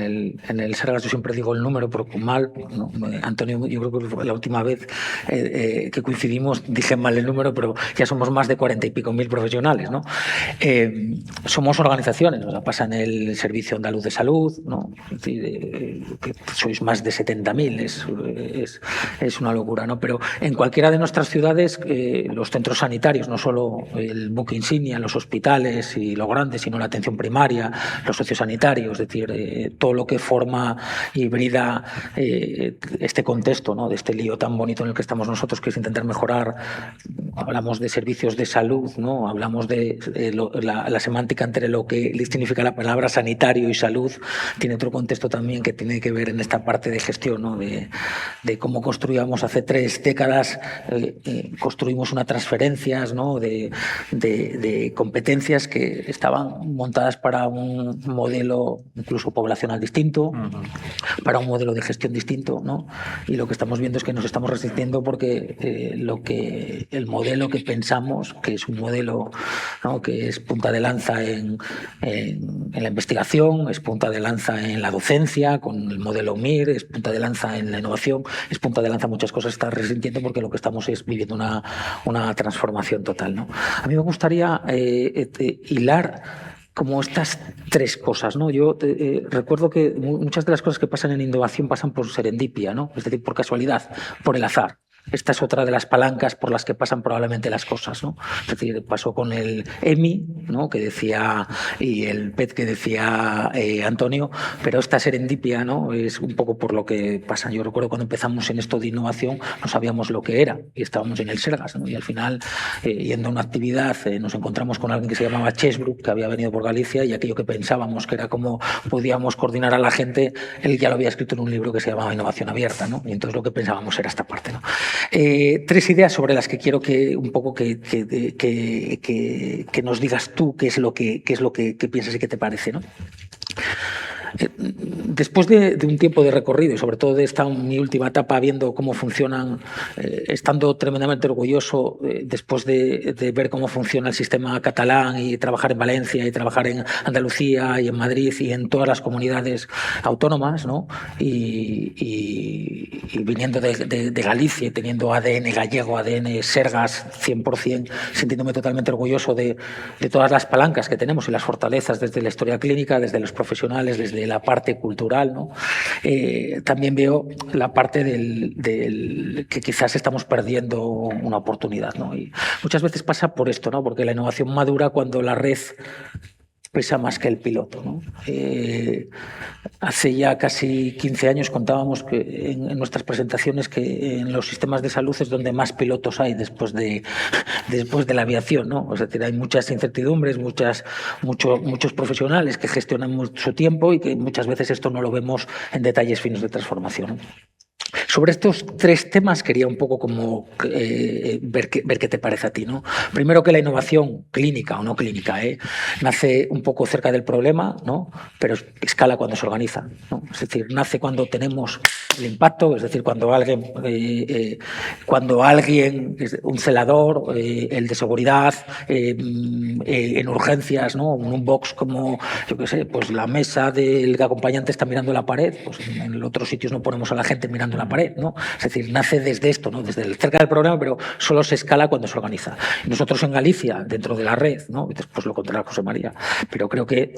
el Sergas yo siempre digo el número, pero mal, ¿no? Antonio, yo creo que la última vez que coincidimos dije mal el número, pero ya somos más de 40 y pico mil profesionales, ¿no? Somos organizaciones, o sea, pasa en el Servicio Andaluz de Salud, ¿no? Es decir, que sois más de 70.000, es una locura, ¿no? Pero en cualquiera de nuestras ciudades, los centros sanitarios, no solo el buque insignia, los hospitales y lo grande, sino la atención primaria, los sociosanitarios, es decir, todo lo que forma y brida este contexto, ¿no? De este lío tan bonito en el que estamos nosotros, que es intentar mejorar. Hablamos de servicios de salud, ¿no? Hablamos de la semántica entre lo que significa la palabra sanitario y salud, tiene otro contexto también que tiene que ver en esta parte de gestión, ¿no? De cómo construíamos hace 3 décadas, construimos unas transferencias, ¿no? de competencias que estaban montadas para un modelo incluso poblacional distinto, para un modelo de gestión distinto, ¿no? Y lo que estamos viendo es que nos estamos resistiendo porque el modelo que pensamos, que es un modelo, ¿no? Que es punta de lanza en la investigación, es punta de lanza en la docencia, con el modelo MIR, es punta de lanza en la innovación, es punta de lanza en muchas cosas, está resintiendo porque lo que estamos es viviendo una transformación total, ¿no? A mí me gustaría hilar como estas 3 cosas, ¿no? Yo recuerdo que muchas de las cosas que pasan en innovación pasan por serendipia, ¿no? Es decir, por casualidad, por el azar. Esta es otra de las palancas por las que pasan probablemente las cosas, ¿no? Es decir, pasó con el EMI, ¿no? Que decía, y el PET que decía Antonio, pero esta serendipia, ¿no? Es un poco por lo que pasa. Yo recuerdo cuando empezamos en esto de innovación, no sabíamos lo que era y estábamos en el Sergas, ¿no? Y al final, yendo a una actividad, nos encontramos con alguien que se llamaba Chesbrook, que había venido por Galicia, y aquello que pensábamos que era cómo podíamos coordinar a la gente, él ya lo había escrito en un libro que se llamaba Innovación Abierta, ¿no? Y entonces lo que pensábamos era esta parte, ¿no? 3 ideas sobre las que quiero que un poco que nos digas tú qué es lo que piensas y qué te parece, ¿no? Después de un tiempo de recorrido y sobre todo de mi última etapa viendo cómo funcionan, estando tremendamente orgulloso después de ver cómo funciona el sistema catalán y trabajar en Valencia y trabajar en Andalucía y en Madrid y en todas las comunidades autónomas, ¿no? Y viniendo de Galicia y teniendo ADN gallego, ADN Sergas 100%, sintiéndome totalmente orgulloso de todas las palancas que tenemos y las fortalezas desde la historia clínica, desde los profesionales, desde la parte cultural, ¿no? También veo la parte del que quizás estamos perdiendo una oportunidad, ¿no? Y muchas veces pasa por esto, ¿no? Porque la innovación madura cuando la red pesa más que el piloto, ¿no? Hace ya casi 15 años contábamos que en nuestras presentaciones que en los sistemas de salud es donde más pilotos hay después de la aviación, ¿no? Es decir, hay muchas incertidumbres, muchos profesionales que gestionan mucho tiempo y que muchas veces esto no lo vemos en detalles finos de transformación. Sobre estos 3 temas quería un poco como ver qué te parece a ti, ¿no? Primero, que la innovación clínica o no clínica nace un poco cerca del problema, ¿no? Pero escala cuando se organiza, ¿no? Es decir, nace cuando tenemos el impacto, es decir, cuando alguien, un celador, el de seguridad, en urgencias, ¿no? En un box como, yo qué sé, pues la mesa del acompañante está mirando la pared, pues en otros sitios no ponemos a la gente mirando la pared, ¿no? Es decir, nace desde esto, ¿no? Desde cerca del problema, pero solo se escala cuando se organiza. Y nosotros en Galicia, dentro de la red, ¿no? Y después lo contará José María, pero creo que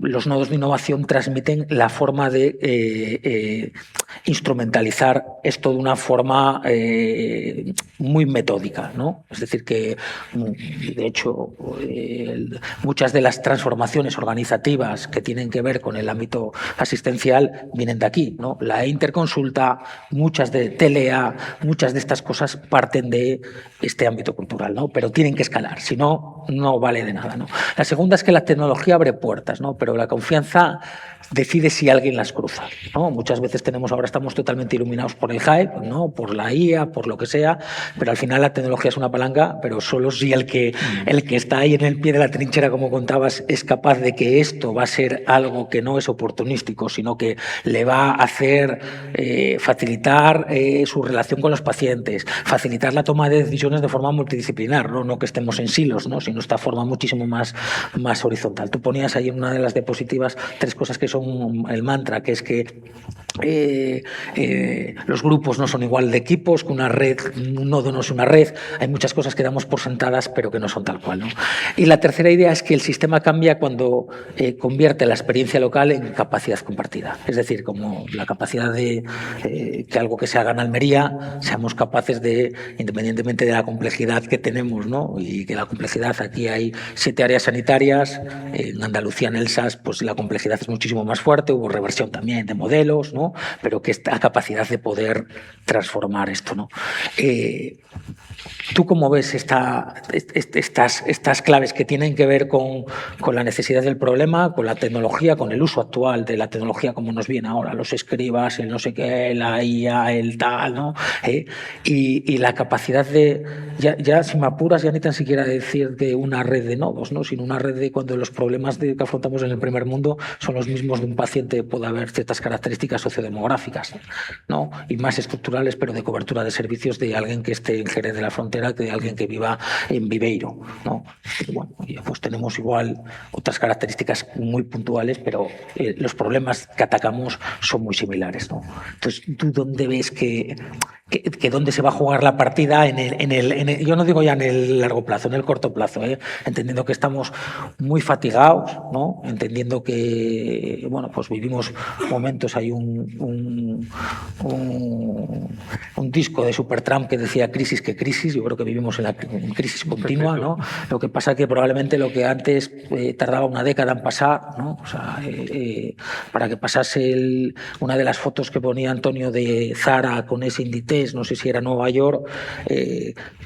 los nodos de innovación transmiten la forma de instrumentalizar esto de una forma muy metódica, ¿no? Es decir, que de hecho muchas de las transformaciones organizativas que tienen que ver con el ámbito asistencial vienen de aquí, ¿no? La interconsulta, muchas de TLA, muchas de estas cosas parten de este ámbito cultural, ¿no? Pero tienen que escalar, si no, no vale de nada, ¿no? La segunda es que la tecnología abre puertas, ¿no? Pero la confianza decide si alguien las cruza, ¿no? Muchas veces ahora estamos totalmente iluminados por el hype, ¿no? Por la IA, por lo que sea, pero al final la tecnología es una palanca, pero solo si el que está ahí en el pie de la trinchera, como contabas, es capaz de que esto va a ser algo que no es oportunístico, sino que le va a hacer facilitar su relación con los pacientes, facilitar la toma de decisiones de forma multidisciplinar, no que estemos en silos, ¿no? Sino esta forma muchísimo más horizontal. Tú ponías ahí en una de las diapositivas 3 cosas que son el mantra, que es que los grupos no son igual de equipos, que una red, un nodo no es una red, hay muchas cosas que damos por sentadas pero que no son tal cual, ¿no? Y la tercera idea es que el sistema cambia cuando convierte la experiencia local en capacidad compartida, es decir, como la capacidad de que algo que se haga en Almería seamos capaces de, independientemente de la complejidad que tenemos, ¿no? Y que la complejidad, aquí hay 7 áreas sanitarias, en Andalucía, en el SAS, pues la complejidad es muchísimo más fuerte, hubo reversión también de modelos, ¿no? Pero que esta capacidad de poder transformar esto, ¿no? ¿Tú cómo ves estas claves que tienen que ver con la necesidad del problema, con la tecnología, con el uso actual de la tecnología como nos viene ahora, los escribas, el no sé qué, la IA, el tal, ¿no? Y la capacidad de, ya si me apuras, ya ni tan siquiera decir de una red de nodos, ¿no? Sino una red de cuando los problemas que afrontamos en el primer mundo son los mismos de un paciente, puede haber ciertas características sociodemográficas, ¿no? Y más estructurales, pero de cobertura de servicios de alguien que esté en Jerez de la Frontera que de alguien que viva en Viveiro, ¿no? Bueno, pues tenemos igual otras características muy puntuales, pero los problemas que atacamos son muy similares, ¿no? Entonces, ¿tú dónde ves que dónde se va a jugar la partida yo no digo ya en el largo plazo, en el corto plazo, entendiendo que estamos muy fatigados, ¿no? Entendiendo que, bueno, pues vivimos momentos, hay un disco de Supertramp que decía crisis que crisis, yo creo que vivimos en crisis continua, ¿no? Lo que pasa es que probablemente lo que antes tardaba una década en pasar, ¿no? O sea, para que pasase una de las fotos que ponía Antonio de Zara con ese Inditex, no sé si era Nueva York,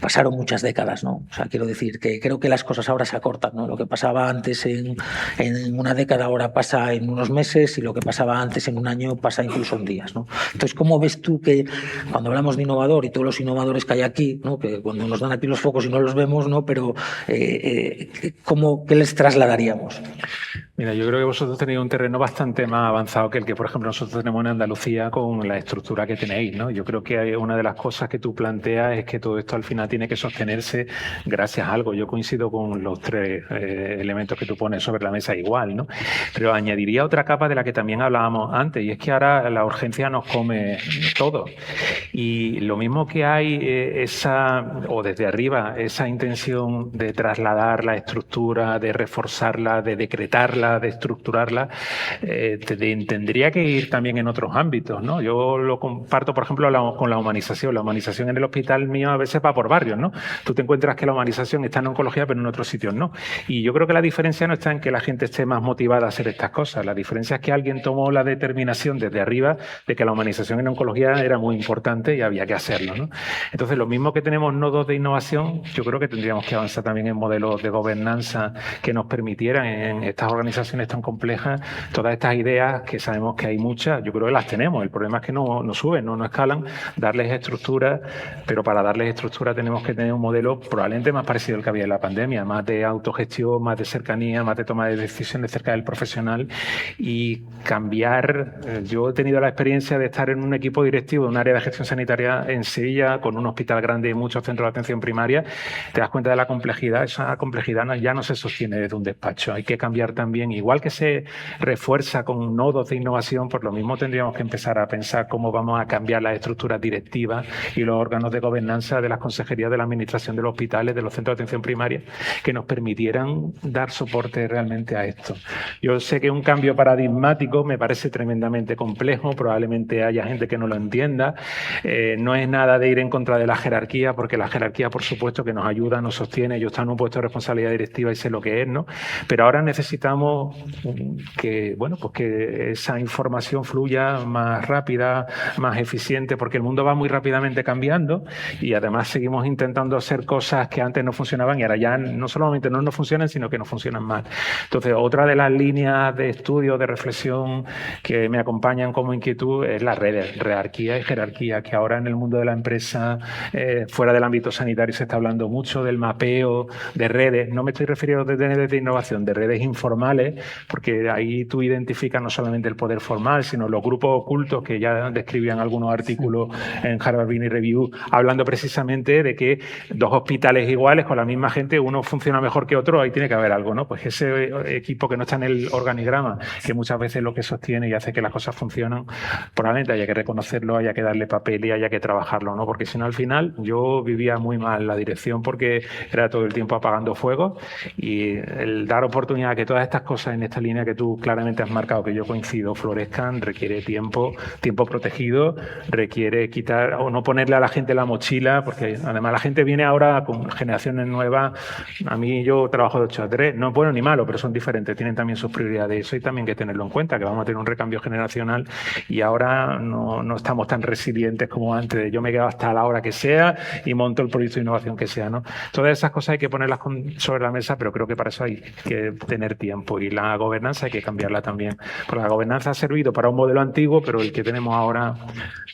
pasaron muchas décadas, ¿no? O sea, quiero decir que creo que las cosas ahora se acortan, ¿no? Lo que pasaba antes en una década ahora pasa en unos meses y lo que pasaba antes en un año pasa incluso en días, ¿no? Entonces, ¿cómo ves tú que cuando hablamos de innovador y todos los innovadores que hay aquí, ¿no? Que cuando nos dan aquí los focos y no los vemos, ¿no? Pero ¿qué les trasladaríamos? Mira, yo creo que vosotros tenéis un terreno bastante más avanzado que el que, por ejemplo, nosotros tenemos en Andalucía con la estructura que tenéis, ¿no? Yo creo que una de las cosas que tú planteas es que todo esto al final tiene que sostenerse gracias a algo. Yo coincido con los 3 elementos que tú pones sobre la mesa igual, ¿no? Pero añadiría otra capa de la que también hablábamos antes, y es que ahora la urgencia nos come todo. Y lo mismo que hay o desde arriba, esa intención de trasladar la estructura, de reforzarla, de decretarla, organizarla, de estructurarla, tendría que ir también en otros ámbitos, ¿no? Yo lo comparto, por ejemplo, con la humanización. La humanización en el hospital mío a veces va por barrios, ¿no? Tú te encuentras que la humanización está en oncología, pero en otros sitios no. Y yo creo que la diferencia no está en que la gente esté más motivada a hacer estas cosas. La diferencia es que alguien tomó la determinación desde arriba de que la humanización en oncología era muy importante y había que hacerlo, ¿no? Entonces, lo mismo que tenemos nodos de innovación, yo creo que tendríamos que avanzar también en modelos de gobernanza que nos permitieran en estas organizaciones tan complejas todas estas ideas, que sabemos que hay muchas, yo creo que las tenemos. El problema es que no suben, no escalan, darles estructura, pero para darles estructura tenemos que tener un modelo probablemente más parecido al que había en la pandemia, más de autogestión, más de cercanía, más de toma de decisiones cerca del profesional y cambiar. Yo he tenido la experiencia de estar en un equipo directivo de un área de gestión sanitaria en Sevilla, con un hospital grande y muchos centros de atención primaria. Te das cuenta de la complejidad. Esa complejidad ya no se sostiene desde un despacho. Hay que cambiar también, igual que se refuerza con nodos de innovación, por lo mismo tendríamos que empezar a pensar cómo vamos a cambiar las estructuras directivas y los órganos de gobernanza de las consejerías de la administración de los hospitales, de los centros de atención primaria, que nos permitieran dar soporte realmente a esto. Yo sé que un cambio paradigmático me parece tremendamente complejo, probablemente haya gente que no lo entienda. No es nada de ir en contra de la jerarquía, porque la jerarquía, por supuesto, que nos ayuda, nos sostiene. Yo estoy en un puesto de responsabilidad directiva y sé lo que es, ¿no? Pero ahora necesitamos que, bueno, pues que esa información fluya más rápida, más eficiente, porque el mundo va muy rápidamente cambiando y además seguimos intentando hacer cosas que antes no funcionaban y ahora ya no solamente no nos funcionan, sino que no funcionan mal. Entonces, otra de las líneas de estudio, de reflexión que me acompañan como inquietud es la jerarquía y jerarquía, que ahora en el mundo de la empresa, fuera del ámbito sanitario, se está hablando mucho del mapeo de redes. No me estoy refiriendo de redes de innovación, de redes informales, porque ahí tú identificas no solamente el poder formal, sino los grupos ocultos que ya describían algunos artículos en Harvard Business Review, hablando precisamente de que dos hospitales iguales con la misma gente, uno funciona mejor que otro, ahí tiene que haber algo, ¿no? Pues ese equipo que no está en el organigrama, que muchas veces es lo que sostiene y hace que las cosas funcionan, probablemente haya que reconocerlo, haya que darle papel y haya que trabajarlo, ¿no? Porque si no, al final, yo vivía muy mal la dirección porque era todo el tiempo apagando fuegos, y el dar oportunidad a que todas estas cosas en esta línea que tú claramente has marcado, que yo coincido, florezcan, requiere tiempo protegido, requiere quitar o no ponerle a la gente la mochila, porque además la gente viene ahora con generaciones nuevas. A mí, yo trabajo de 8 a 3, no es bueno ni malo, pero son diferentes, tienen también sus prioridades. Eso hay también que tenerlo en cuenta, que vamos a tener un recambio generacional y ahora no estamos tan resilientes como antes. Yo me quedo hasta la hora que sea y monto el proyecto de innovación que sea, ¿no? Todas esas cosas hay que ponerlas sobre la mesa, pero creo que para eso hay que tener tiempo, y la gobernanza hay que cambiarla también. Porque la gobernanza ha servido para un modelo antiguo, pero el que tenemos ahora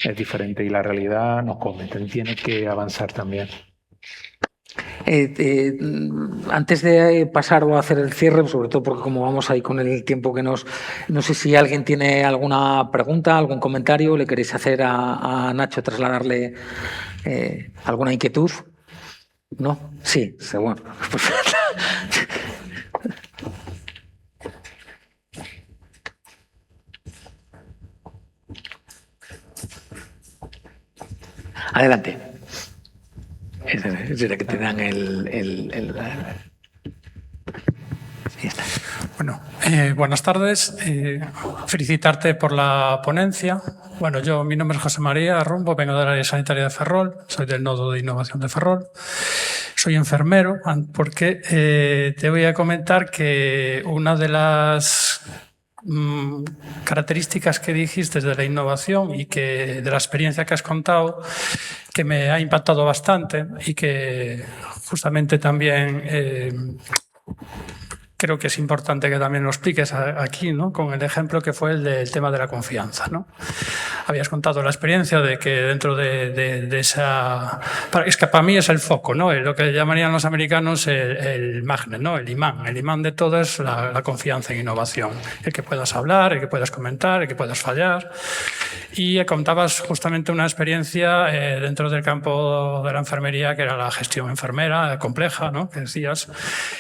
es diferente y la realidad nos come. Tiene que avanzar también. Antes de pasar o hacer el cierre, sobre todo porque como vamos ahí con el tiempo que nos... No sé si alguien tiene alguna pregunta, algún comentario, le queréis hacer a Nacho, trasladarle alguna inquietud. ¿No? Sí, seguro. Adelante. Es que te dan Ya está. Bueno, buenas tardes. Felicitarte por la ponencia. Bueno, mi nombre es José María Rumbo, vengo del área sanitaria de Ferrol, soy del nodo de innovación de Ferrol. Soy enfermero, porque te voy a comentar que una de las características que dijiste de la innovación y que de la experiencia que has contado, que me ha impactado bastante y que justamente también creo que es importante que también lo expliques aquí, ¿no? Con el ejemplo que fue el del tema de la confianza, ¿no? Habías contado la experiencia de que dentro de esa... Es que para mí es el foco, ¿no? Lo que llamarían los americanos el magnet, ¿no? El imán. El imán de todo es la confianza en innovación. El que puedas hablar, el que puedas comentar, el que puedas fallar. Y contabas justamente una experiencia dentro del campo de la enfermería, que era la gestión enfermera compleja, ¿no? Que decías.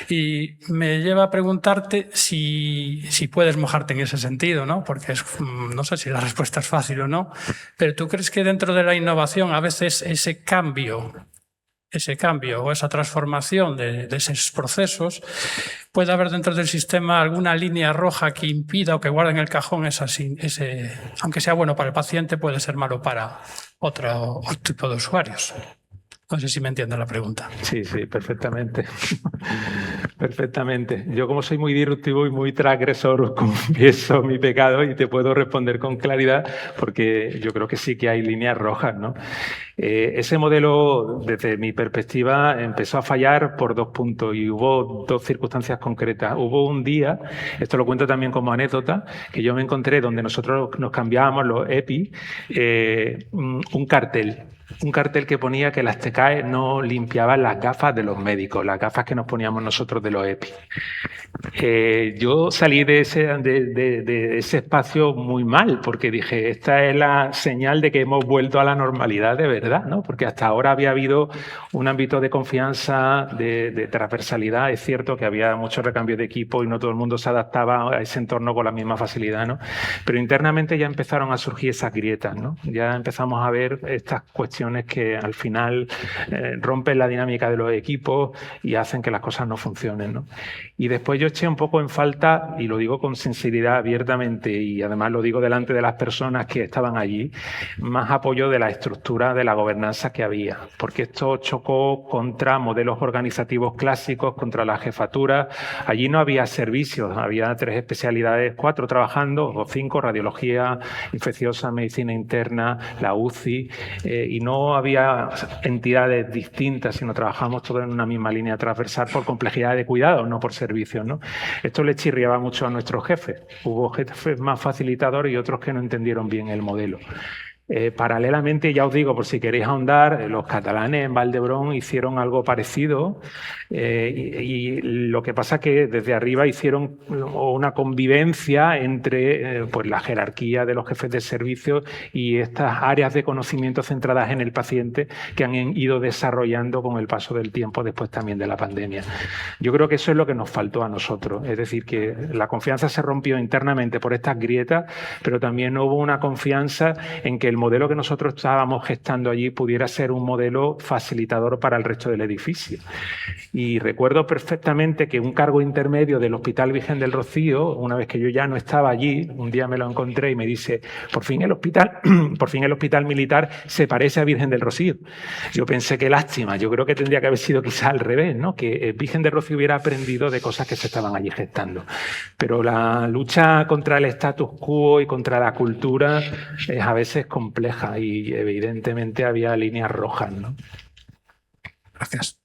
Y me lleva a preguntarte si puedes mojarte en ese sentido, ¿no? Porque no sé si la respuesta es fácil o no, pero ¿tú crees que dentro de la innovación a veces ese cambio ese cambio o esa transformación de esos procesos, puede haber dentro del sistema alguna línea roja que impida o que guarde en el cajón aunque sea bueno para el paciente, puede ser malo para otro tipo de usuarios. No sé si me entiende la pregunta. Sí, perfectamente. Perfectamente. Yo, como soy muy disruptivo y muy transgresor, confieso mi pecado y te puedo responder con claridad porque yo creo que sí que hay líneas rojas, ¿no? Ese modelo, desde mi perspectiva, empezó a fallar por 2 puntos y hubo 2 circunstancias concretas. Hubo un día, esto lo cuento también como anécdota, que yo me encontré donde nosotros nos cambiábamos los EPI, un cartel que ponía que las TCAE no limpiaban las gafas de los médicos, las gafas que nos poníamos nosotros de los EPI. Yo salí de ese espacio muy mal, porque dije, esta es la señal de que hemos vuelto a la normalidad de verdad, ¿no? Porque hasta ahora había habido un ámbito de confianza, de transversalidad. Es cierto que había mucho recambio de equipo y no todo el mundo se adaptaba a ese entorno con la misma facilidad, ¿no? Pero internamente ya empezaron a surgir esas grietas, ¿no? Ya empezamos a ver estas cuestiones que al final rompen la dinámica de los equipos y hacen que las cosas no funcionen, ¿no? Y después yo eché un poco en falta, y lo digo con sinceridad abiertamente, y además lo digo delante de las personas que estaban allí, más apoyo de la estructura de la gobernanza que había, porque esto chocó contra modelos organizativos clásicos, contra la jefatura. Allí no había servicios, había 3 especialidades, 4 trabajando, o 5, radiología, infecciosa, medicina interna, la UCI, y no había entidades distintas, sino trabajamos todos en una misma línea transversal por complejidad de cuidados, no por servicios, ¿no? Esto le chirriaba mucho a nuestros jefes. Hubo jefes más facilitadores y otros que no entendieron bien el modelo. Paralelamente, ya os digo, por si queréis ahondar, los catalanes en Valdebrón hicieron algo parecido y lo que pasa es que desde arriba hicieron una convivencia entre pues la jerarquía de los jefes de servicio y estas áreas de conocimiento centradas en el paciente que han ido desarrollando con el paso del tiempo después también de la pandemia. Yo creo que eso es lo que nos faltó a nosotros, es decir, que la confianza se rompió internamente por estas grietas, pero también hubo una confianza en que el modelo que nosotros estábamos gestando allí pudiera ser un modelo facilitador para el resto del edificio. Y recuerdo perfectamente que un cargo intermedio del Hospital Virgen del Rocío, una vez que yo ya no estaba allí, un día me lo encontré y me dice, por fin el hospital militar se parece a Virgen del Rocío. Yo pensé, qué lástima, yo creo que tendría que haber sido quizás al revés, ¿no? Que Virgen del Rocío hubiera aprendido de cosas que se estaban allí gestando. Pero la lucha contra el status quo y contra la cultura es a veces compleja y evidentemente había líneas rojas, ¿no? Gracias.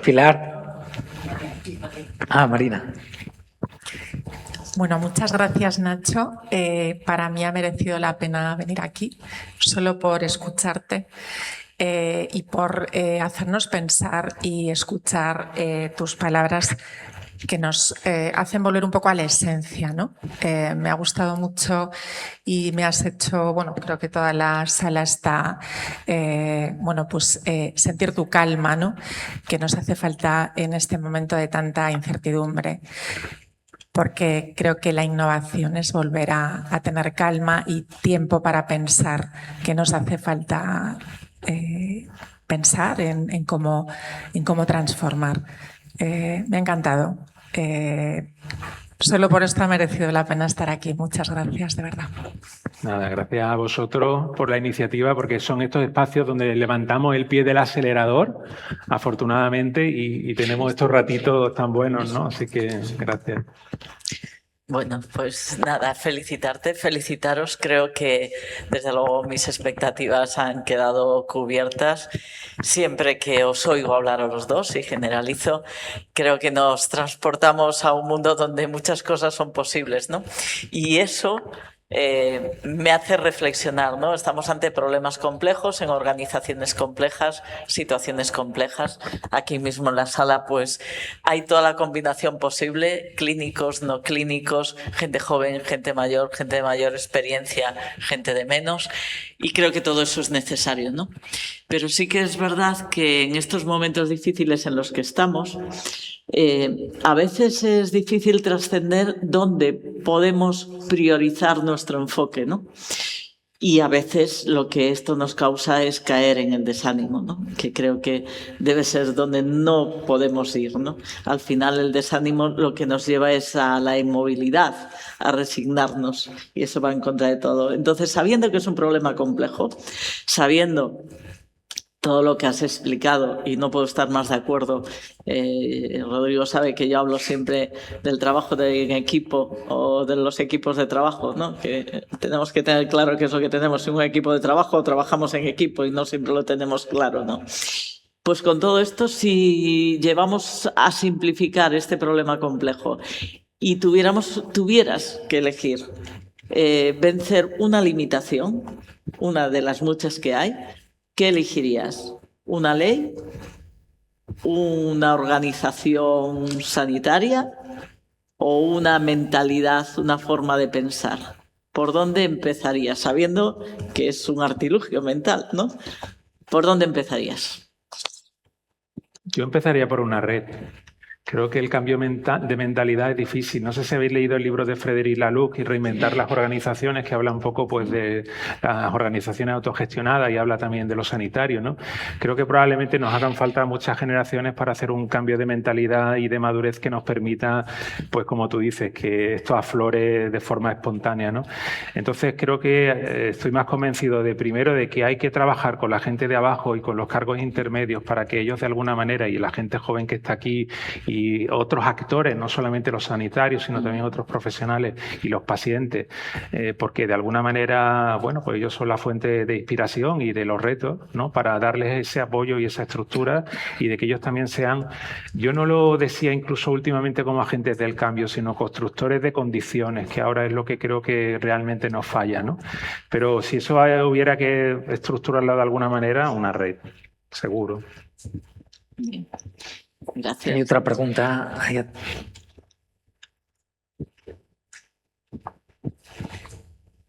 Pilar. Marina. Bueno, muchas gracias, Nacho. Para mí ha merecido la pena venir aquí, solo por escucharte. Y por hacernos pensar y escuchar tus palabras que nos hacen volver un poco a la esencia, ¿no? Me ha gustado mucho y me has hecho, bueno, creo que toda la sala está, sentir tu calma, ¿no? Que nos hace falta en este momento de tanta incertidumbre. Porque creo que la innovación es volver a tener calma y tiempo para pensar, que nos hace falta pensar en cómo transformar. Me ha encantado. Solo por esto ha merecido la pena estar aquí. Muchas gracias, de verdad. Nada, gracias a vosotros por la iniciativa, porque son estos espacios donde levantamos el pie del acelerador, afortunadamente, y tenemos estos ratitos tan buenos, ¿no? Así que gracias. Bueno, pues nada, felicitaros. Creo que desde luego mis expectativas han quedado cubiertas. Siempre que os oigo hablar a los dos y generalizo, creo que nos transportamos a un mundo donde muchas cosas son posibles, ¿no? Y eso me hace reflexionar, ¿no? Estamos ante problemas complejos, en organizaciones complejas, situaciones complejas. Aquí mismo en la sala pues hay toda la combinación posible, clínicos, no clínicos, gente joven, gente de mayor experiencia, gente de menos, y creo que todo eso es necesario, ¿no? Pero sí que es verdad que en estos momentos difíciles en los que estamos, A veces es difícil trascender dónde podemos priorizar nuestro enfoque, ¿no? Y a veces lo que esto nos causa es caer en el desánimo, ¿no? Que creo que debe ser donde no podemos ir, ¿no? Al final el desánimo lo que nos lleva es a la inmovilidad, a resignarnos, y eso va en contra de todo. Entonces, sabiendo que es un problema complejo, sabiendo todo lo que has explicado, y no puedo estar más de acuerdo. Rodrigo sabe que yo hablo siempre del trabajo en equipo o de los equipos de trabajo, ¿no? Que tenemos que tener claro qué es lo que tenemos en un equipo de trabajo, o trabajamos en equipo y no siempre lo tenemos claro, ¿no? Pues con todo esto, si llevamos a simplificar este problema complejo y tuvieras que elegir vencer una limitación, una de las muchas que hay, ¿qué elegirías? ¿Una ley? ¿Una organización sanitaria? ¿O una mentalidad, una forma de pensar? ¿Por dónde empezarías? Sabiendo que es un artilugio mental, ¿no? ¿Por dónde empezarías? Yo empezaría por una red. Creo que el cambio de mentalidad es difícil. No sé si habéis leído el libro de Frédéric Laloux y Reinventar las organizaciones, que habla un poco pues, de las organizaciones autogestionadas y habla también de los sanitarios, ¿no? Creo que probablemente nos hagan falta muchas generaciones para hacer un cambio de mentalidad y de madurez que nos permita, pues como tú dices, que esto aflore de forma espontánea, ¿no? Entonces creo que estoy más convencido primero de que hay que trabajar con la gente de abajo y con los cargos intermedios para que ellos de alguna manera, y la gente joven que está aquí y otros actores, no solamente los sanitarios, sino también otros profesionales y los pacientes, porque de alguna manera, bueno, pues ellos son la fuente de inspiración y de los retos, ¿no? Para darles ese apoyo y esa estructura, y de que ellos también sean, yo no lo decía incluso últimamente como agentes del cambio, sino constructores de condiciones, que ahora es lo que creo que realmente nos falla, ¿no? Pero si eso hubiera que estructurarlo de alguna manera, una red, seguro. Bien. Gracias. Hay otra pregunta.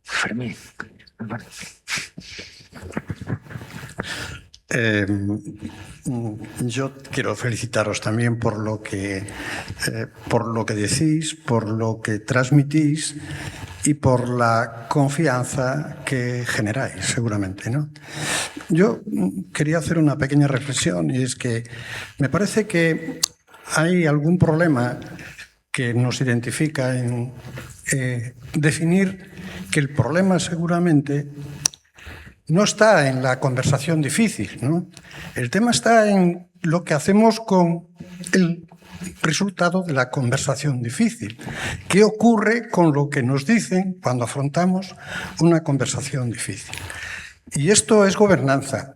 Fermín. Yo quiero felicitaros también por lo que decís, por lo que transmitís y por la confianza que generáis, seguramente, ¿no? Yo quería hacer una pequeña reflexión, y es que me parece que hay algún problema que nos identifica en definir que el problema seguramente no está en la conversación difícil, ¿no? El tema está en lo que hacemos con el resultado de la conversación difícil. ¿Qué ocurre con lo que nos dicen cuando afrontamos una conversación difícil? Y esto es gobernanza.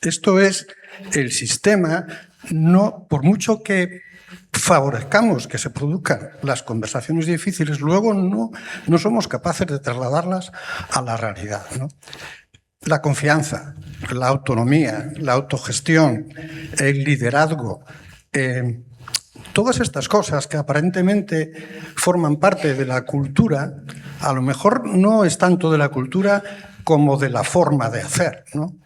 Esto es el sistema, no, por mucho que favorezcamos que se produzcan las conversaciones difíciles, luego no somos capaces de trasladarlas a la realidad, ¿no? La confianza, la autonomía, la autogestión, el liderazgo, todas estas cosas que aparentemente forman parte de la cultura, a lo mejor no es tanto de la cultura como de la forma de hacer, ¿no?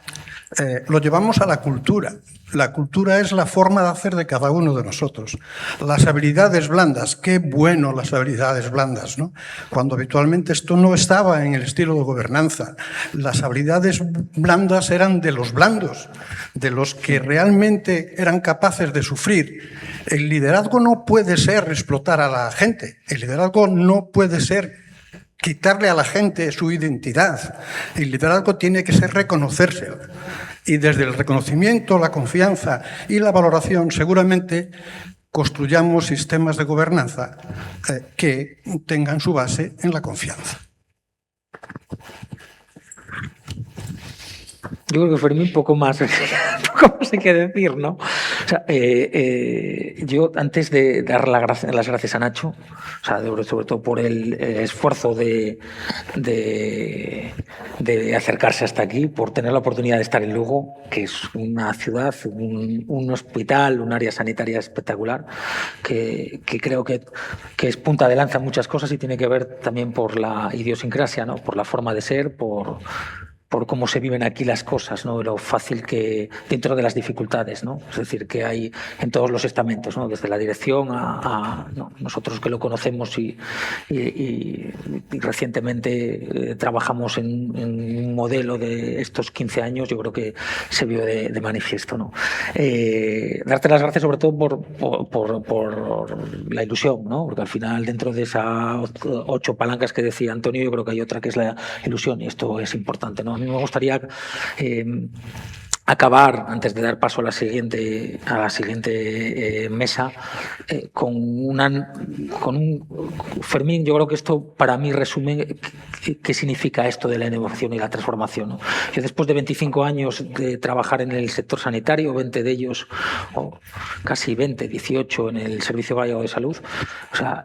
Lo llevamos a la cultura. La cultura es la forma de hacer de cada uno de nosotros. Las habilidades blandas, qué bueno las habilidades blandas, ¿no? Cuando habitualmente esto no estaba en el estilo de gobernanza. Las habilidades blandas eran de los blandos, de los que realmente eran capaces de sufrir. El liderazgo no puede ser explotar a la gente. El liderazgo no puede ser quitarle a la gente su identidad. El liderazgo tiene que ser reconocerse. Y desde el reconocimiento, la confianza y la valoración, seguramente construyamos sistemas de gobernanza que tengan su base en la confianza. Yo creo que Fermín poco más hay que decir, ¿no? O sea, yo antes de dar las gracias a Nacho, o sea, sobre todo por el esfuerzo de acercarse hasta aquí, por tener la oportunidad de estar en Lugo, que es una ciudad, un hospital, un área sanitaria espectacular, que creo que es punta de lanza en muchas cosas y tiene que ver también por la idiosincrasia, ¿no? Por la forma de ser, por por cómo se viven aquí las cosas, ¿no? Lo fácil que dentro de las dificultades, ¿no? Es decir, que hay en todos los estamentos, ¿no? Desde la dirección a ¿no? Nosotros que lo conocemos y recientemente trabajamos en un modelo de estos 15 años, yo creo que se vio de manifiesto, ¿no? Darte las gracias sobre todo por la ilusión, ¿no? Porque al final dentro de esas 8 palancas que decía Antonio, yo creo que hay otra que es la ilusión y esto es importante, ¿no? A mí me gustaría acabar, antes de dar paso a la siguiente mesa, con un Fermín. Yo creo que esto para mí resume qué significa esto de la innovación y la transformación, ¿no? Yo después de 25 años de trabajar en el sector sanitario, 20 de ellos, o casi 20, 18 en el Servicio Gallego de Salud, o sea,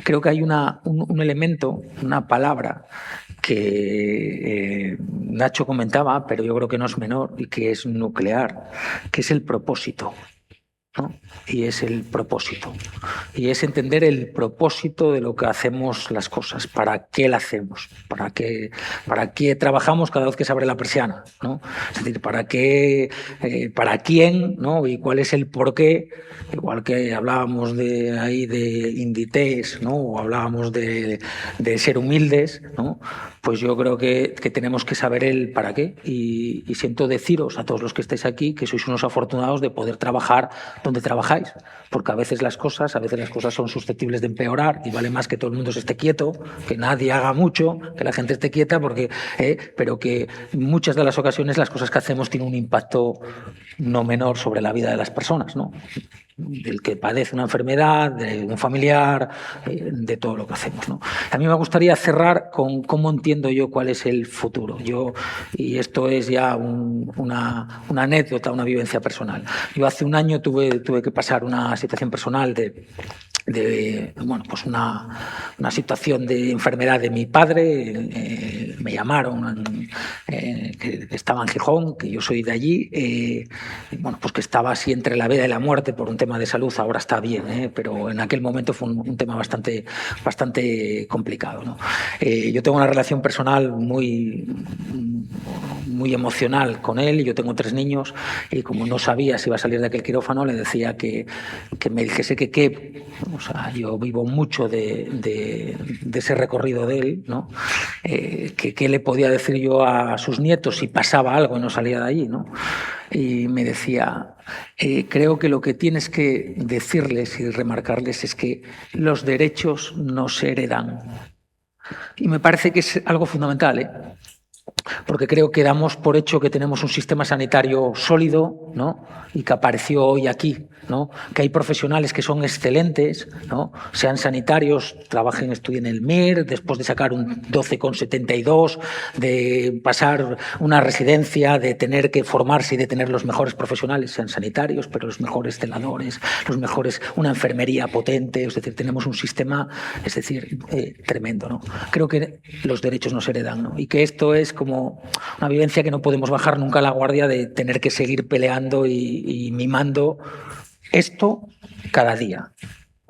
creo que hay un elemento, una palabra que Nacho comentaba, pero yo creo que no es menor y que es nuclear, que es el propósito, ¿no? Y es el propósito. Y es entender el propósito de lo que hacemos las cosas, para qué la hacemos, para qué trabajamos cada vez que se abre la persiana, ¿no? Es decir, para quién, ¿no? Y cuál es el porqué, igual que hablábamos de Inditex, ¿no? O hablábamos de ser humildes, ¿no? Pues yo creo que tenemos que saber el para qué y siento deciros a todos los que estáis aquí que sois unos afortunados de poder trabajar donde trabajáis, porque a veces las cosas son susceptibles de empeorar y vale más que todo el mundo se esté quieto, que nadie haga mucho, que la gente esté quieta, pero que en muchas de las ocasiones las cosas que hacemos tienen un impacto no menor sobre la vida de las personas, ¿no? Del que padece una enfermedad, de un familiar, de todo lo que hacemos, ¿no? A mí me gustaría cerrar con cómo entiendo yo cuál es el futuro. Y esto es ya una anécdota, una vivencia personal. Yo hace un año tuve que pasar una situación personal bueno, pues una situación de enfermedad de mi padre. Me llamaron que estaba en Gijón, que yo soy de allí, bueno, pues que estaba así entre la vida y la muerte por un tema de salud. Ahora está bien, pero en aquel momento fue un tema bastante complicado, ¿no? Yo tengo una relación personal muy emocional con él, y yo tengo 3 niños, y como no sabía si iba a salir de aquel quirófano, le decía que me dijese que o sea, yo vivo mucho de ese recorrido de él, ¿no? ¿Qué le podía decir yo a sus nietos si pasaba algo y no salía de allí, ¿no? Y me decía, creo que lo que tienes que decirles y remarcarles es que los derechos no se heredan. Y me parece que es algo fundamental, porque creo que damos por hecho que tenemos un sistema sanitario sólido, ¿no? Y que apareció hoy aquí, ¿no? Que hay profesionales que son excelentes, ¿no? Sean sanitarios, trabajen, estudien en el MIR, después de sacar un 12,72, de pasar una residencia, de tener que formarse y de tener los mejores profesionales, sean sanitarios, pero los mejores celadores, una enfermería potente. Es decir, tenemos un sistema, es decir, tremendo, ¿no? Creo que los derechos no se heredan, ¿no? Y que esto es como una vivencia que no podemos bajar nunca a la guardia, de tener que seguir peleando y mimando esto cada día.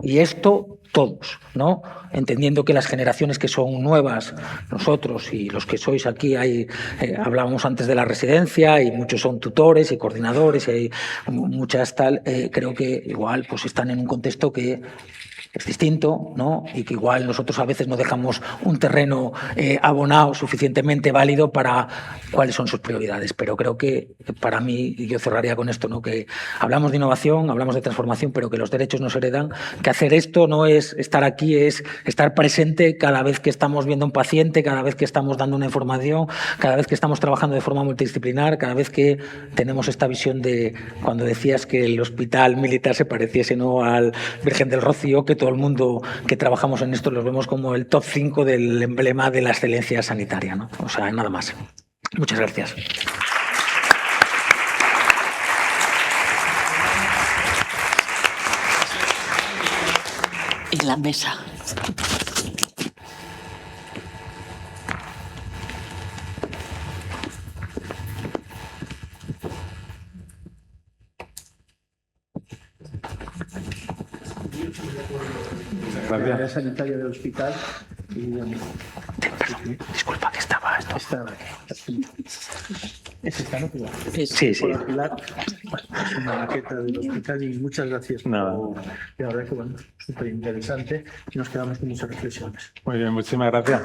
Y esto todos, ¿no? Entendiendo que las generaciones que son nuevas, nosotros y los que sois aquí, hablábamos antes de la residencia, y muchos son tutores y coordinadores, y hay muchas tal, creo que igual pues están en un contexto que es distinto, ¿no? Y que igual nosotros a veces no dejamos un terreno abonado suficientemente válido para cuáles son sus prioridades. Pero creo que para mí, y yo cerraría con esto, ¿no? Que hablamos de innovación, hablamos de transformación, pero que los derechos no se heredan, que hacer esto no es estar aquí, es estar presente cada vez que estamos viendo a un paciente, cada vez que estamos dando una información, cada vez que estamos trabajando de forma multidisciplinar, cada vez que tenemos esta visión de cuando decías que el hospital militar se pareciese, ¿no?, al Virgen del Rocío, que todo el mundo que trabajamos en esto los vemos como el top 5 del emblema de la excelencia sanitaria, ¿no? O sea, nada más. Muchas gracias. Y la mesa. Gracias. Sanitaria del hospital. Y, Disculpa que estaba esto. Es esta, ¿no? Sí, sí. Hola, Pilar. Es una maqueta del hospital y muchas gracias. Nada. La verdad que, bueno, súper interesante y nos quedamos con muchas reflexiones. Muy bien, muchísimas gracias.